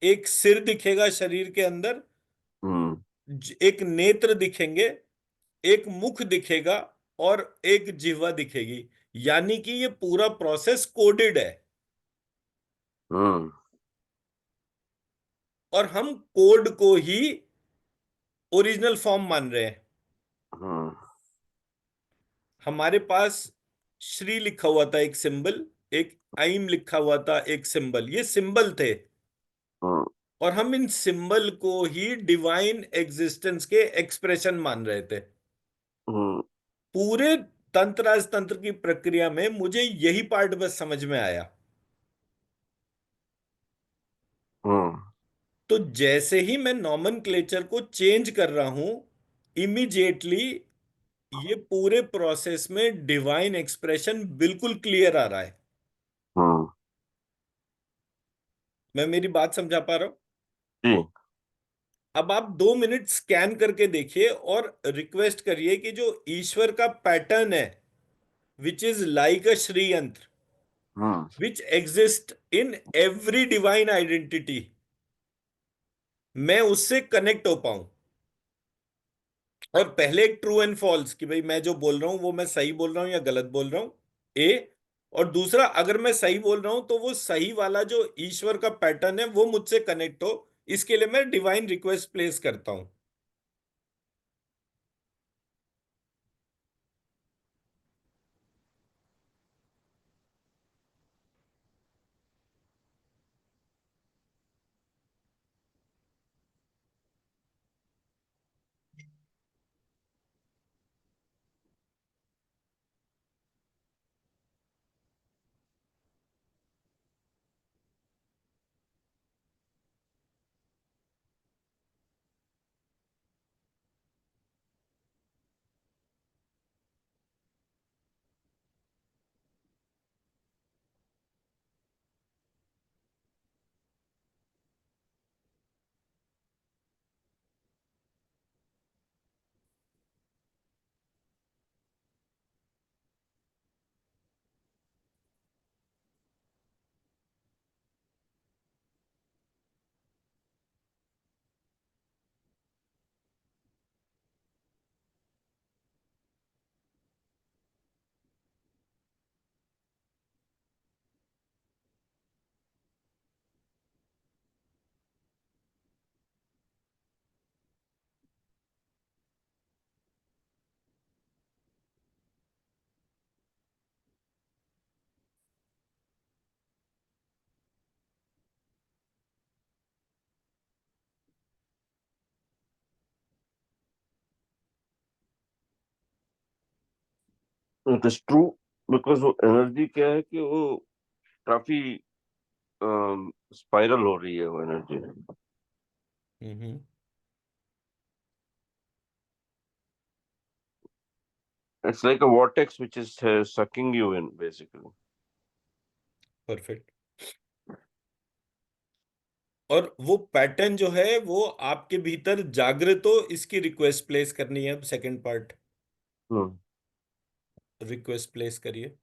एक सिर दिखेगा शरीर के अंदर,
हम्म,
एक नेत्र दिखेंगे, एक मुख दिखेगा, और एक जिह्वा दिखेगी। यानी कि ये पूरा प्रोसेस कोडेड है,
हम्म,
और हम कोड को ही ओरिजिनल फॉर्म मान रहे हैं।
हम्म,
हमारे पास श्री लिखा हुआ था एक सिंबल, एक आइम लिखा हुआ था एक सिंबल, ये सिंबल थे,
हम्म,
और हम इन सिंबल को ही डिवाइन एग्जिस्टेंस के एक्सप्रेशन मान रहे थे।
हम्म,
पूरे तंत्र राजतंत्र की प्रक्रिया में मुझे यही पार्ट बस समझ में आया।
हम्म,
तो जैसे ही मैं नॉमेनक्लेचर को चेंज कर रहा हूं, इमीडिएटली ये पूरे प्रोसेस में डिवाइन एक्सप्रेशन बिल्कुल क्लियर आ रहा है।
हम्म,
मैं मेरी बात समझा पा रहा हूं?
जी,
अब आप 2 मिनट स्कैन करके देखिए और रिक्वेस्ट करिए कि जो ईश्वर का पैटर्न है, which is like a Shri yantra,
hmm,
which exist in every divine identity, मैं उससे कनेक्ट हो पाऊं। और पहले एक ट्रू एंड फॉल्स, कि भाई मैं जो बोल रहा हूं वो मैं सही बोल रहा हूं या गलत बोल रहा हूं, ए। और दूसरा, अगर मैं सही बोल रहा हूं तो वो सही वाला जो ईश्वर का पैटर्न है वो मुझसे कनेक्ट हो। इसके लिए मैं डिवाइन रिक्वेस्ट प्लेस करता हूं।
इट इज ट्रू, बिकॉज वो एनर्जी क्या है कि वो काफी स्पाइरल हो रही है वो energy.
Hmm.
It's like a vortex which is sucking you in basically.
Perfect. और वो पैटर्न जो है वो आपके भीतर जागृत हो, इसकी रिक्वेस्ट प्लेस करनी है। अब second part,
hmm.
Request place करिए।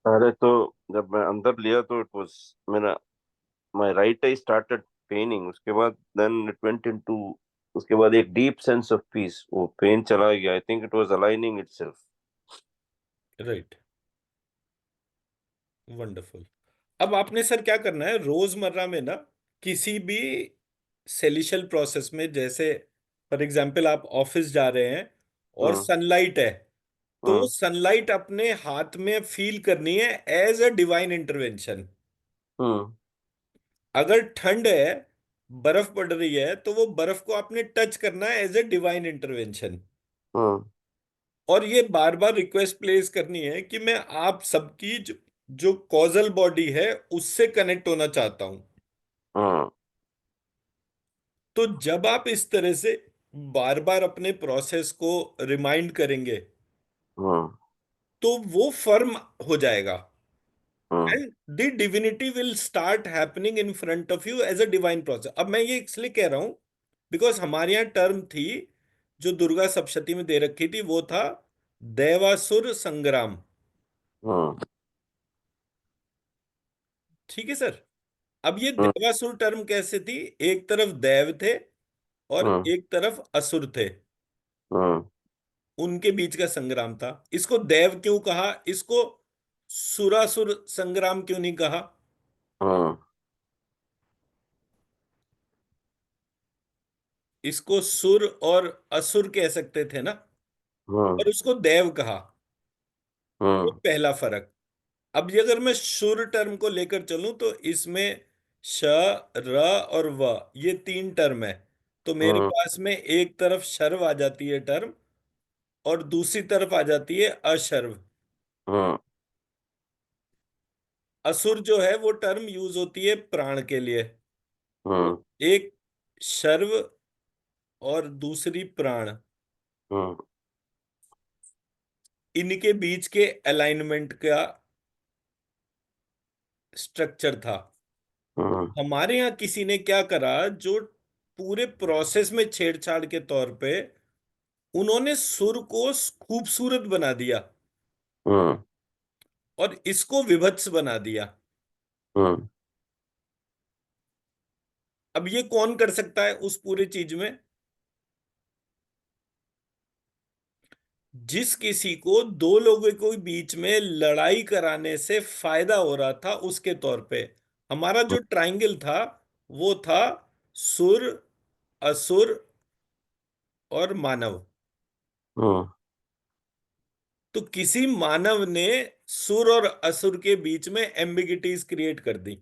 अरे तो जब मैं अंदर लिया तो इट वाज, मेरा my right I started paining, उसके बाद देन इट वेंट इनटू, उसके बाद एक डीप सेंस ऑफ पीस, वो पेन चला गया। I think it was aligning itself.
Right. Wonderful. अब आपने सर क्या करना है रोजमर्रा में ना, किसी भी सेलिशल प्रोसेस में, जैसे फॉर एग्जांपल आप ऑफिस जा रहे हैं और
हम्म।
सनलाइट है, तो
हम्म।
सनलाइट अपने हाथ में फील करनी है एज अ डिवाइन इंटरवेंशन।
हम्म।
अगर ठंड है, बर्फ पड़ रही है, तो वो बर्फ को आपने टच करना है एज अ डिवाइन इंटरवेंशन।
हम्म।
और ये बार बार रिक्वेस्ट प्लेस करनी है कि मैं आप सबकी जो कॉजल बॉडी है उससे कनेक्ट होना चाहता हूं।
हम्म
तो जब आप इस तरह से बार बार अपने प्रोसेस को रिमाइंड करेंगे
हम्म
तो वो फर्म हो जाएगा,
hmm
and the divinity will start happening in front of you as a divine process. अब मैं ये इसलिए कह रहा हूं बिकॉज हमारे यहाँ टर्म थी जो दुर्गा सप्तशती में दे रखी थी, वो था देवासुर संग्राम।
हम्म
ठीक है सर। अब ये
हम्म
देवासुर टर्म कैसे थी? एक तरफ देव थे और
हम्म
एक तरफ असुर थे,
हम्म
उनके बीच का संग्राम था। इसको देव क्यों कहा? इसको सुरासुर संग्राम क्यों नहीं कहा?
हम्म
इसको सुर और असुर कह सकते थे ना,
हम्म
और उसको देव कहा। ये
हम्म
पहला फर्क। अब ये अगर मैं शुर टर्म को लेकर चलूं तो इसमें श, र और व, ये तीन टर्म है। तो मेरे
हम्म
पास में एक तरफ शर्व आ जाती है टर्म, और दूसरी तरफ आ जाती है अशर्व।
हम्म
असुर जो है वो टर्म यूज होती है प्राण के लिए।
हम्म
एक शर्व और दूसरी प्राण,
हम्म
इनके बीच के अलाइनमेंट का स्ट्रक्चर था।
हम्म
हमारे यहाँ किसी ने क्या करा, जो पूरे प्रोसेस में छेड़छाड़ के तौर पे उन्होंने सुर को खूबसूरत बना दिया
हम्म
और इसको विभत्स बना दिया।
हम्म
अब ये कौन कर सकता है उस पूरी चीज में? जिस किसी को दो लोगों के बीच में लड़ाई कराने से फायदा हो रहा था, उसके तौर पे हमारा जो ट्रायंगल था वो था सुर, असुर और मानव।
हम्म
तो किसी मानव ने सुर और असुर के बीच में एम्बिगिटीज क्रिएट कर दी।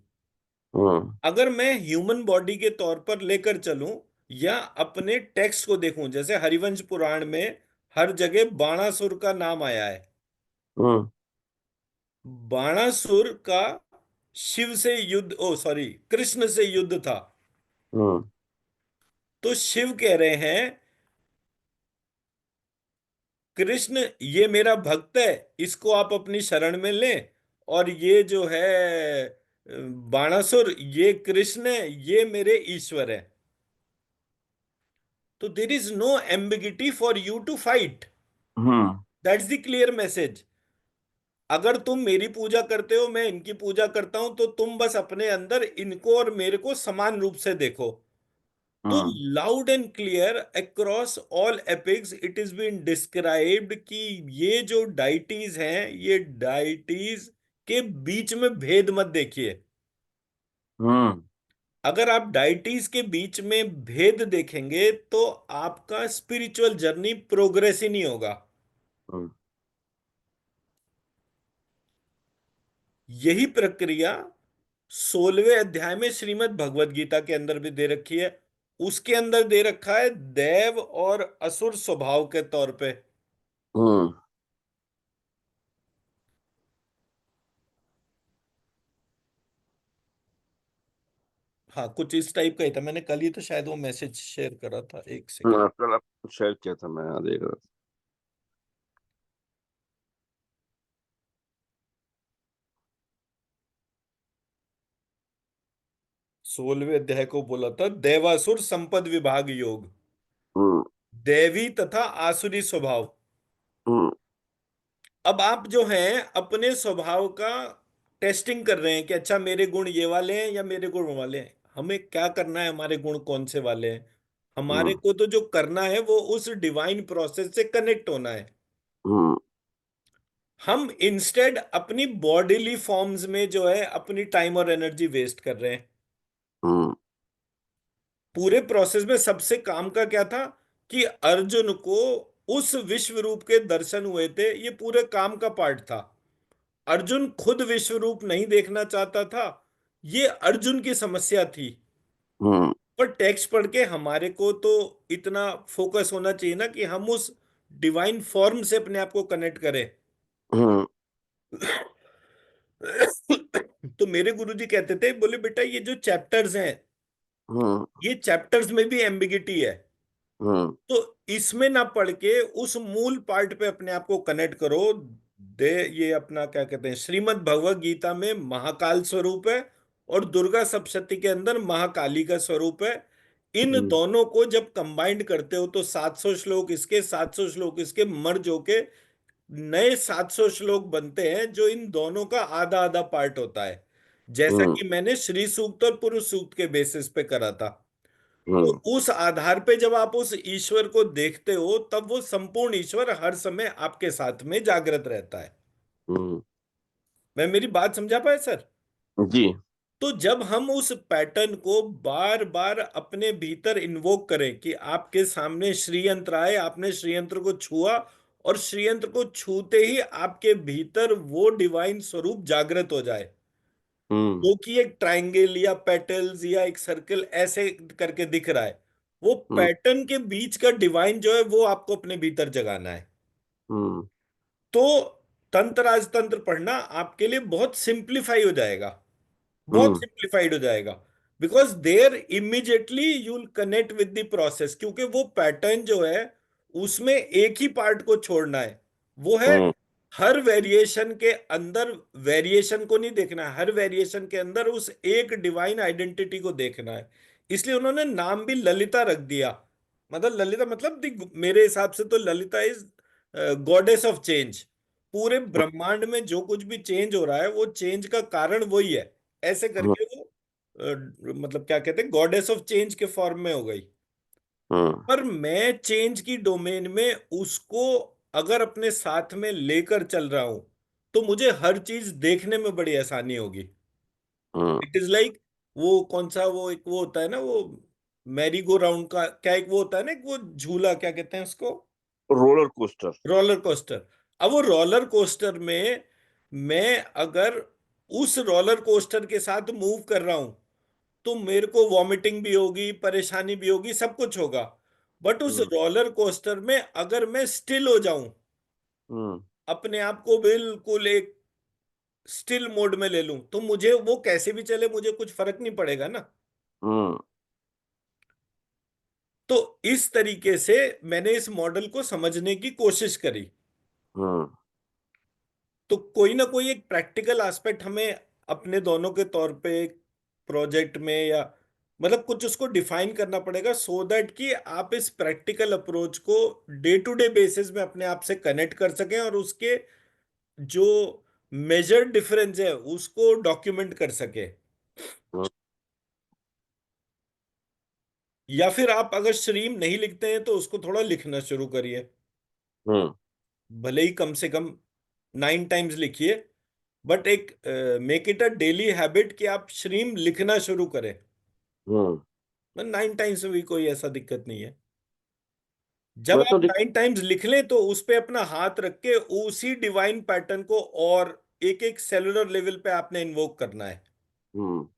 हम्म
अगर मैं ह्यूमन बॉडी के तौर पर लेकर चलूं या अपने टेक्स्ट को देखूं, जैसे हरिवंश पुराण में हर जगह बाणासुर का नाम आया है।
हम्म
बाणासुर का शिव से युद्ध, ओ सॉरी, कृष्ण से युद्ध था।
हम्म
तो शिव कह रहे हैं कृष्ण ये मेरा भक्त है, इसको आप अपनी शरण में लें, और ये जो है बाणासुर, ये कृष्ण है, ये मेरे ईश्वर है। तो there is no ambiguity for you to fight.
Hmm
that's the clear message. अगर तुम मेरी पूजा करते हो, मैं इनकी पूजा करता हूं, तो तुम बस अपने अंदर इनको और मेरे को समान रूप से देखो। तो
hmm
loud and clear across all epics it is been described कि ये जो डाइटीज हैं, ये डाइटीज के बीच में भेद मत देखिए।
हम्म
अगर आप डाइटीज के बीच में भेद देखेंगे तो आपका स्पिरिचुअल जर्नी प्रोग्रेस ही नहीं होगा।
हम्म
यही प्रक्रिया 16वें अध्याय में श्रीमद् भगवत गीता के अंदर भी दे रखी है। उसके अंदर दे रखा है देव और असुर स्वभाव के तौर पे।
हम्म
हाँ, कुछ इस टाइप का ही था। मैंने कल ही तो शायद वो मैसेज शेयर करा था, एक सेकेंड।
कल आपको शेयर किया था, मैं देख रहा
16वें अध्याय को बोला था देवासुर संपद विभाग योग,
था।
दैवी तथा आसुरी स्वभाव।
हम्म
अब आप जो हैं अपने स्वभाव का टेस्टिंग कर रहे हैं कि अच्छा मेरे गुण ये वाले हैं या मेरे गुण वाले हैं। हमें क्या करना है? हमारे गुण कौन से वाले हैं? हमारे
हम्म
को तो जो करना है वो उस डिवाइन प्रोसेस से कनेक्ट होना है।
हम्म
हम इंस्टेड अपनी बॉडीली फॉर्म्स में जो है अपनी टाइम और एनर्जी वेस्ट कर रहे हैं।
हम्म
पूरे प्रोसेस में सबसे काम का क्या था कि अर्जुन को उस विश्व रूप के दर्शन हुए थे, ये पूरे काम का पार्ट था। अर्जुन खुद विश्व रूप नहीं देखना चाहता था, ये अर्जुन की समस्या थी।
हम्म
पर टेक्स्ट पढ़ के हमारे को तो इतना फोकस होना चाहिए ना कि हम उस डिवाइन फॉर्म से अपने आप को कनेक्ट करें।
हम्म
तो मेरे गुरुजी कहते थे, बोले बेटा ये जो चैप्टर्स हैं,
हम्म
ये चैप्टर्स में भी एम्बिगिटी है,
हम्म
तो इसमें ना पढ़ के उस मूल पार्ट पे अपने आप को कनेक्ट करो। दे ये अपना क्या कहते हैं, श्रीमद् भगवत गीता में महाकाल स्वरूप है और दुर्गा सप्तशती के अंदर महाकाली का स्वरूप है। इन
हम्म
दोनों को जब कंबाइंड करते हो तो 700 श्लोक इसके, 700 श्लोक इसके मर्ज होके नए 700 श्लोक बनते हैं, जो इन दोनों का आधा आधा पार्ट होता है, जैसा
हम्म
कि मैंने श्री सूक्त और पुरुष सूक्त के बेसिस पे करा था। तो
हम्म
उस आधार पे जब आप उस ईश्वर को देखते हो, तब वो संपूर्ण ईश्वर हर समय आपके साथ में जागृत रहता है।
हम्म,
मैं मेरी बात समझा पाए सर?
जी।
तो जब हम उस पैटर्न को बार बार अपने भीतर इन्वोक करें कि आपके सामने श्री यंत्र आए, आपने श्री यंत्र को छुआ और श्री यंत्र को छूते ही आपके भीतर वो डिवाइन स्वरूप जागृत हो जाए,
हम्म
जो कि एक ट्रायंगल या पेटल्स या एक सर्कल ऐसे करके दिख रहा है, वो
हम्म
पैटर्न के बीच का डिवाइन जो है वो आपको अपने भीतर जगाना है।
हम्म
तो तंत्र राज तंत्र पढ़ना आपके लिए बहुत सिंप्लीफाई हो जाएगा, बहुत
हम्म
सिंप्लीफाइड हो जाएगा। Because there immediately you will connect with the process, क्योंकि वो पैटर्न जो है उसमें एक ही पार्ट को छोड़ना है, वो है
हम्म
हर वेरिएशन के अंदर वेरिएशन को नहीं देखना है, हर वेरिएशन के अंदर उस एक डिवाइन आइडेंटिटी को देखना है। इसलिए उन्होंने नाम भी ललिता रख दिया। मतलब ललिता मतलब मेरे हिसाब से तो Lalita is goddess of change. पूरे ब्रह्मांड में जो कुछ भी चेंज हो रहा है वो चेंज का कारण वही है, ऐसे
हम्म
करके वो मतलब क्या कहते हैं, गॉडेस ऑफ चेंज के फॉर्म में हो गई।
हम्म
पर मैं चेंज की डोमेन में उसको अगर अपने साथ में लेकर चल रहा हूं, तो मुझे हर चीज देखने में बड़ी आसानी होगी।
हम्म,
इट इज लाइक, वो कौन सा वो एक वो होता है ना, वो मैरी गो राउंड का क्या एक वो होता है ना, एक वो झूला क्या कहते हैं उसको,
रोलर कोस्टर।
Roller coaster. अब वो रोलर कोस्टर में मैं अगर उस रोलर कोस्टर के साथ मूव कर रहा हूं, तो मेरे को वॉमिटिंग भी होगी, परेशानी भी होगी, सब कुछ होगा। बट उस
हम्म
रोलर कोस्टर में अगर मैं स्टिल हो जाऊं,
हम्म
अपने आप को बिल्कुल एक स्टिल मोड में ले लूं, तो मुझे वो कैसे भी चले, मुझे कुछ फर्क नहीं पड़ेगा ना।
हम्म
तो इस तरीके से मैंने इस मॉडल को समझने की कोशिश करी।
हम्म
तो कोई ना कोई एक प्रैक्टिकल एस्पेक्ट हमें अपने दोनों के तौर पे एक प्रोजेक्ट में या मतलब कुछ उसको डिफाइन करना पड़ेगा, सो दैट कि आप इस प्रैक्टिकल अप्रोच को डे टू डे बेसिस में अपने आप से कनेक्ट कर सकें और उसके जो मेजर डिफरेंस है उसको डॉक्यूमेंट कर सके।
हम्म
या फिर आप अगर स्ट्रीम नहीं लिखते हैं तो उसको थोड़ा लिखना शुरू करिए,
हम्म
भले ही कम से कम 9 टाइम्स लिखिए, बट एक make it a daily habit कि आप स्ट्रीम लिखना शुरू करें।
हम्म।
9 टाइम्स में भी कोई ऐसा दिक्कत नहीं है। जब
मैं तो
आप 9 टाइम्स लिख लें तो उस पे अपना हाथ रख के उसी डिवाइन पैटर्न को और एक एक सेलुलर लेवल पे आपने इन्वोक करना है।
हम्म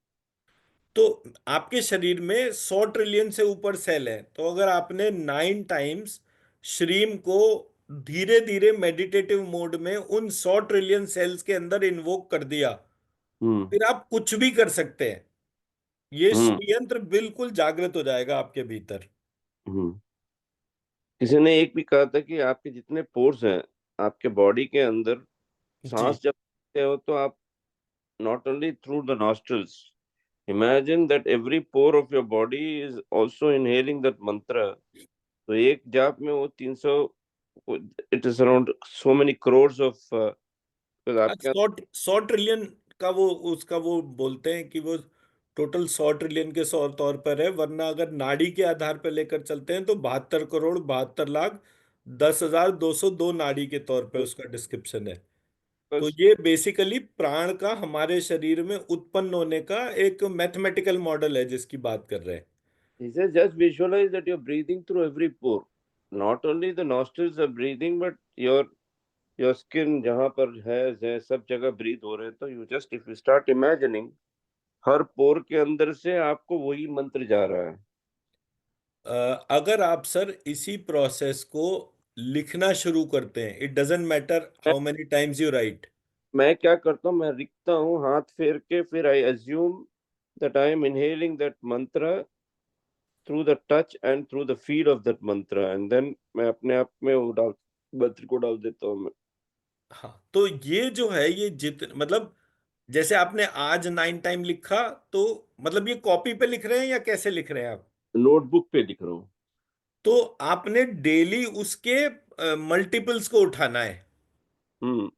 तो आपके शरीर में 100 ट्रिलियन से ऊपर सेल है, तो अगर आपने 9 टाइम्स श्रीम को धीरे धीरे मेडिटेटिव मोड में उन 100 ट्रिलियन सेल्स के अंदर इन्वोक कर दिया,
हम्म
फिर आप कुछ भी कर सकते हैं। ये
हम्म
यंत्र बिल्कुल जागृत हो जाएगा आपके भीतर।
हम्म। किसी ने एक भी कहा था कि आपके जितने पोर्स हैं आपके बॉडी के अंदर,
जी।
सांस जब लेते हो तो आप not only through the nostrils, imagine that every pore of your body is also inhaling that mantra. तो एक जाप में वो 300, it is around so many crores of because आपके
100 ट्रिलियन का वो उसका वो बोलते हैं कि वो टोटल 100 ट्रिलियन के तौर पर है, वरना अगर नाड़ी के आधार पर लेकर चलते हैं तो 72 करोड़ 72 लाख 10,202 नाड़ी के तौर पे उसका डिस्क्रिप्शन है। तो
अंदर,
ये बेसिकली प्राण का हमारे शरीर में उत्पन्न होने का एक मैथमेटिकल मॉडल है जिसकी बात कर रहे हैं।
he says just visualize that you're breathing through every pore. Not only the nostrils are breathing, but your skin जहाँ पर है सब जगह ब्रीथ हो रहे हैं। तो you just if you start imagining हर पोर के अंदर से आपको वही मंत्र जा रहा है।
अगर आप सर इसी प्रोसेस को लिखना शुरू करते हैं, it doesn't matter how many times you right.
मैं क्या करता हूँ, मैं लिखता हूँ हाथ फेर के, फिर I assume that I am inhaling that mantra through the touch and through the feel of that mantra, and then मैं अपने आप में वो डाल मंत्र को डाल देता हूँ मैं।
हाँ, तो ये जो है ये मतलब जैसे आपने आज 9 टाइम लिखा, तो मतलब ये कॉपी पे लिख रहे हैं या कैसे लिख रहे हैं आप?
नोटबुक पे लिख रहा हूँ।
तो आपने डेली उसके मल्टीपल्स को उठाना है।
हम्म।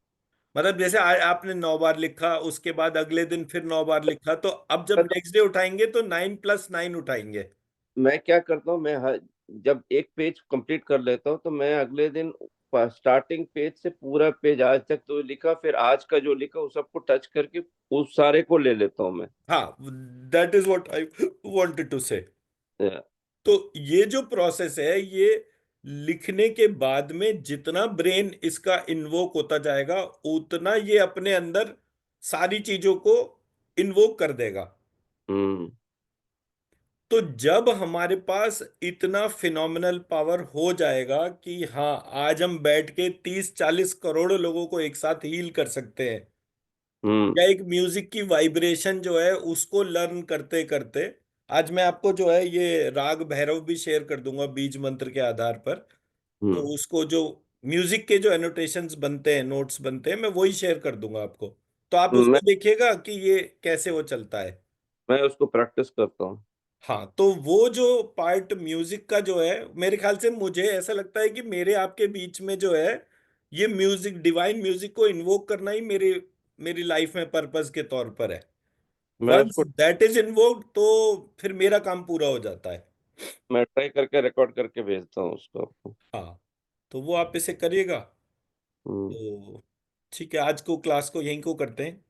मतलब जैसे आपने 9 बार लिखा, उसके बाद अगले दिन फिर 9 बार लिखा, तो अब जब नेक्स्ट डे उठाएंगे तो 9 + 9 उठाएंगे।
मैं क्या करता हूँ, मैं जब एक पेज कंप्लीट कर लेता हूँ तो मैं अगले दिन स्टार्टिंग पेज से पूरा पेज आज तक जो लिखा, फिर आज का जो लिखा उस सबको टच करके उस सारे को ले लेता हूँ मैं।
हाँ, that is what I wanted to say.
Yeah.
तो ये जो प्रोसेस है, ये लिखने के बाद में जितना ब्रेन इसका इन्वोक होता जाएगा, उतना ये अपने अंदर सारी चीजों को इन्वोक कर देगा।
हम्म।
तो जब हमारे पास इतना फिनोमिनल पावर हो जाएगा कि हाँ, आज हम बैठ के 30-40 करोड़ लोगों को एक साथ हील कर सकते हैं,
हम्म।
या एक म्यूजिक की वाइब्रेशन जो है उसको लर्न करते करते, आज मैं आपको जो है ये राग भैरव भी शेयर कर दूंगा बीज मंत्र के आधार पर। तो
हम्म।
उसको जो म्यूजिक के जो एनोटेशंस बनते हैं, नोट्स बनते हैं, मैं वही शेयर कर दूंगा आपको। तो आप
मैं
उसमें देखिएगा कि ये कैसे वो चलता है।
मैं उसको प्रैक्टिस करता हूँ।
हाँ, तो वो जो पार्ट म्यूजिक का जो है, मेरे ख्याल से मुझे ऐसा लगता है कि मेरे आपके बीच में जो है, ये म्यूजिक, डिवाइन म्यूजिक को इन्वोक करना ही मेरी मेरी लाइफ में पर्पस के तौर पर है।
मैं
वंस
उसको
दैट इज इन्वोक्ड, तो फिर मेरा काम पूरा हो जाता है।
मैं ट्राई करके रिकॉर्ड करके भेजता हूँ उसको आपको।
हाँ, तो वो आप इसे करिएगा।
हम्म।
तो ठीक है, आज को क्लास को यहीं को करते हैं।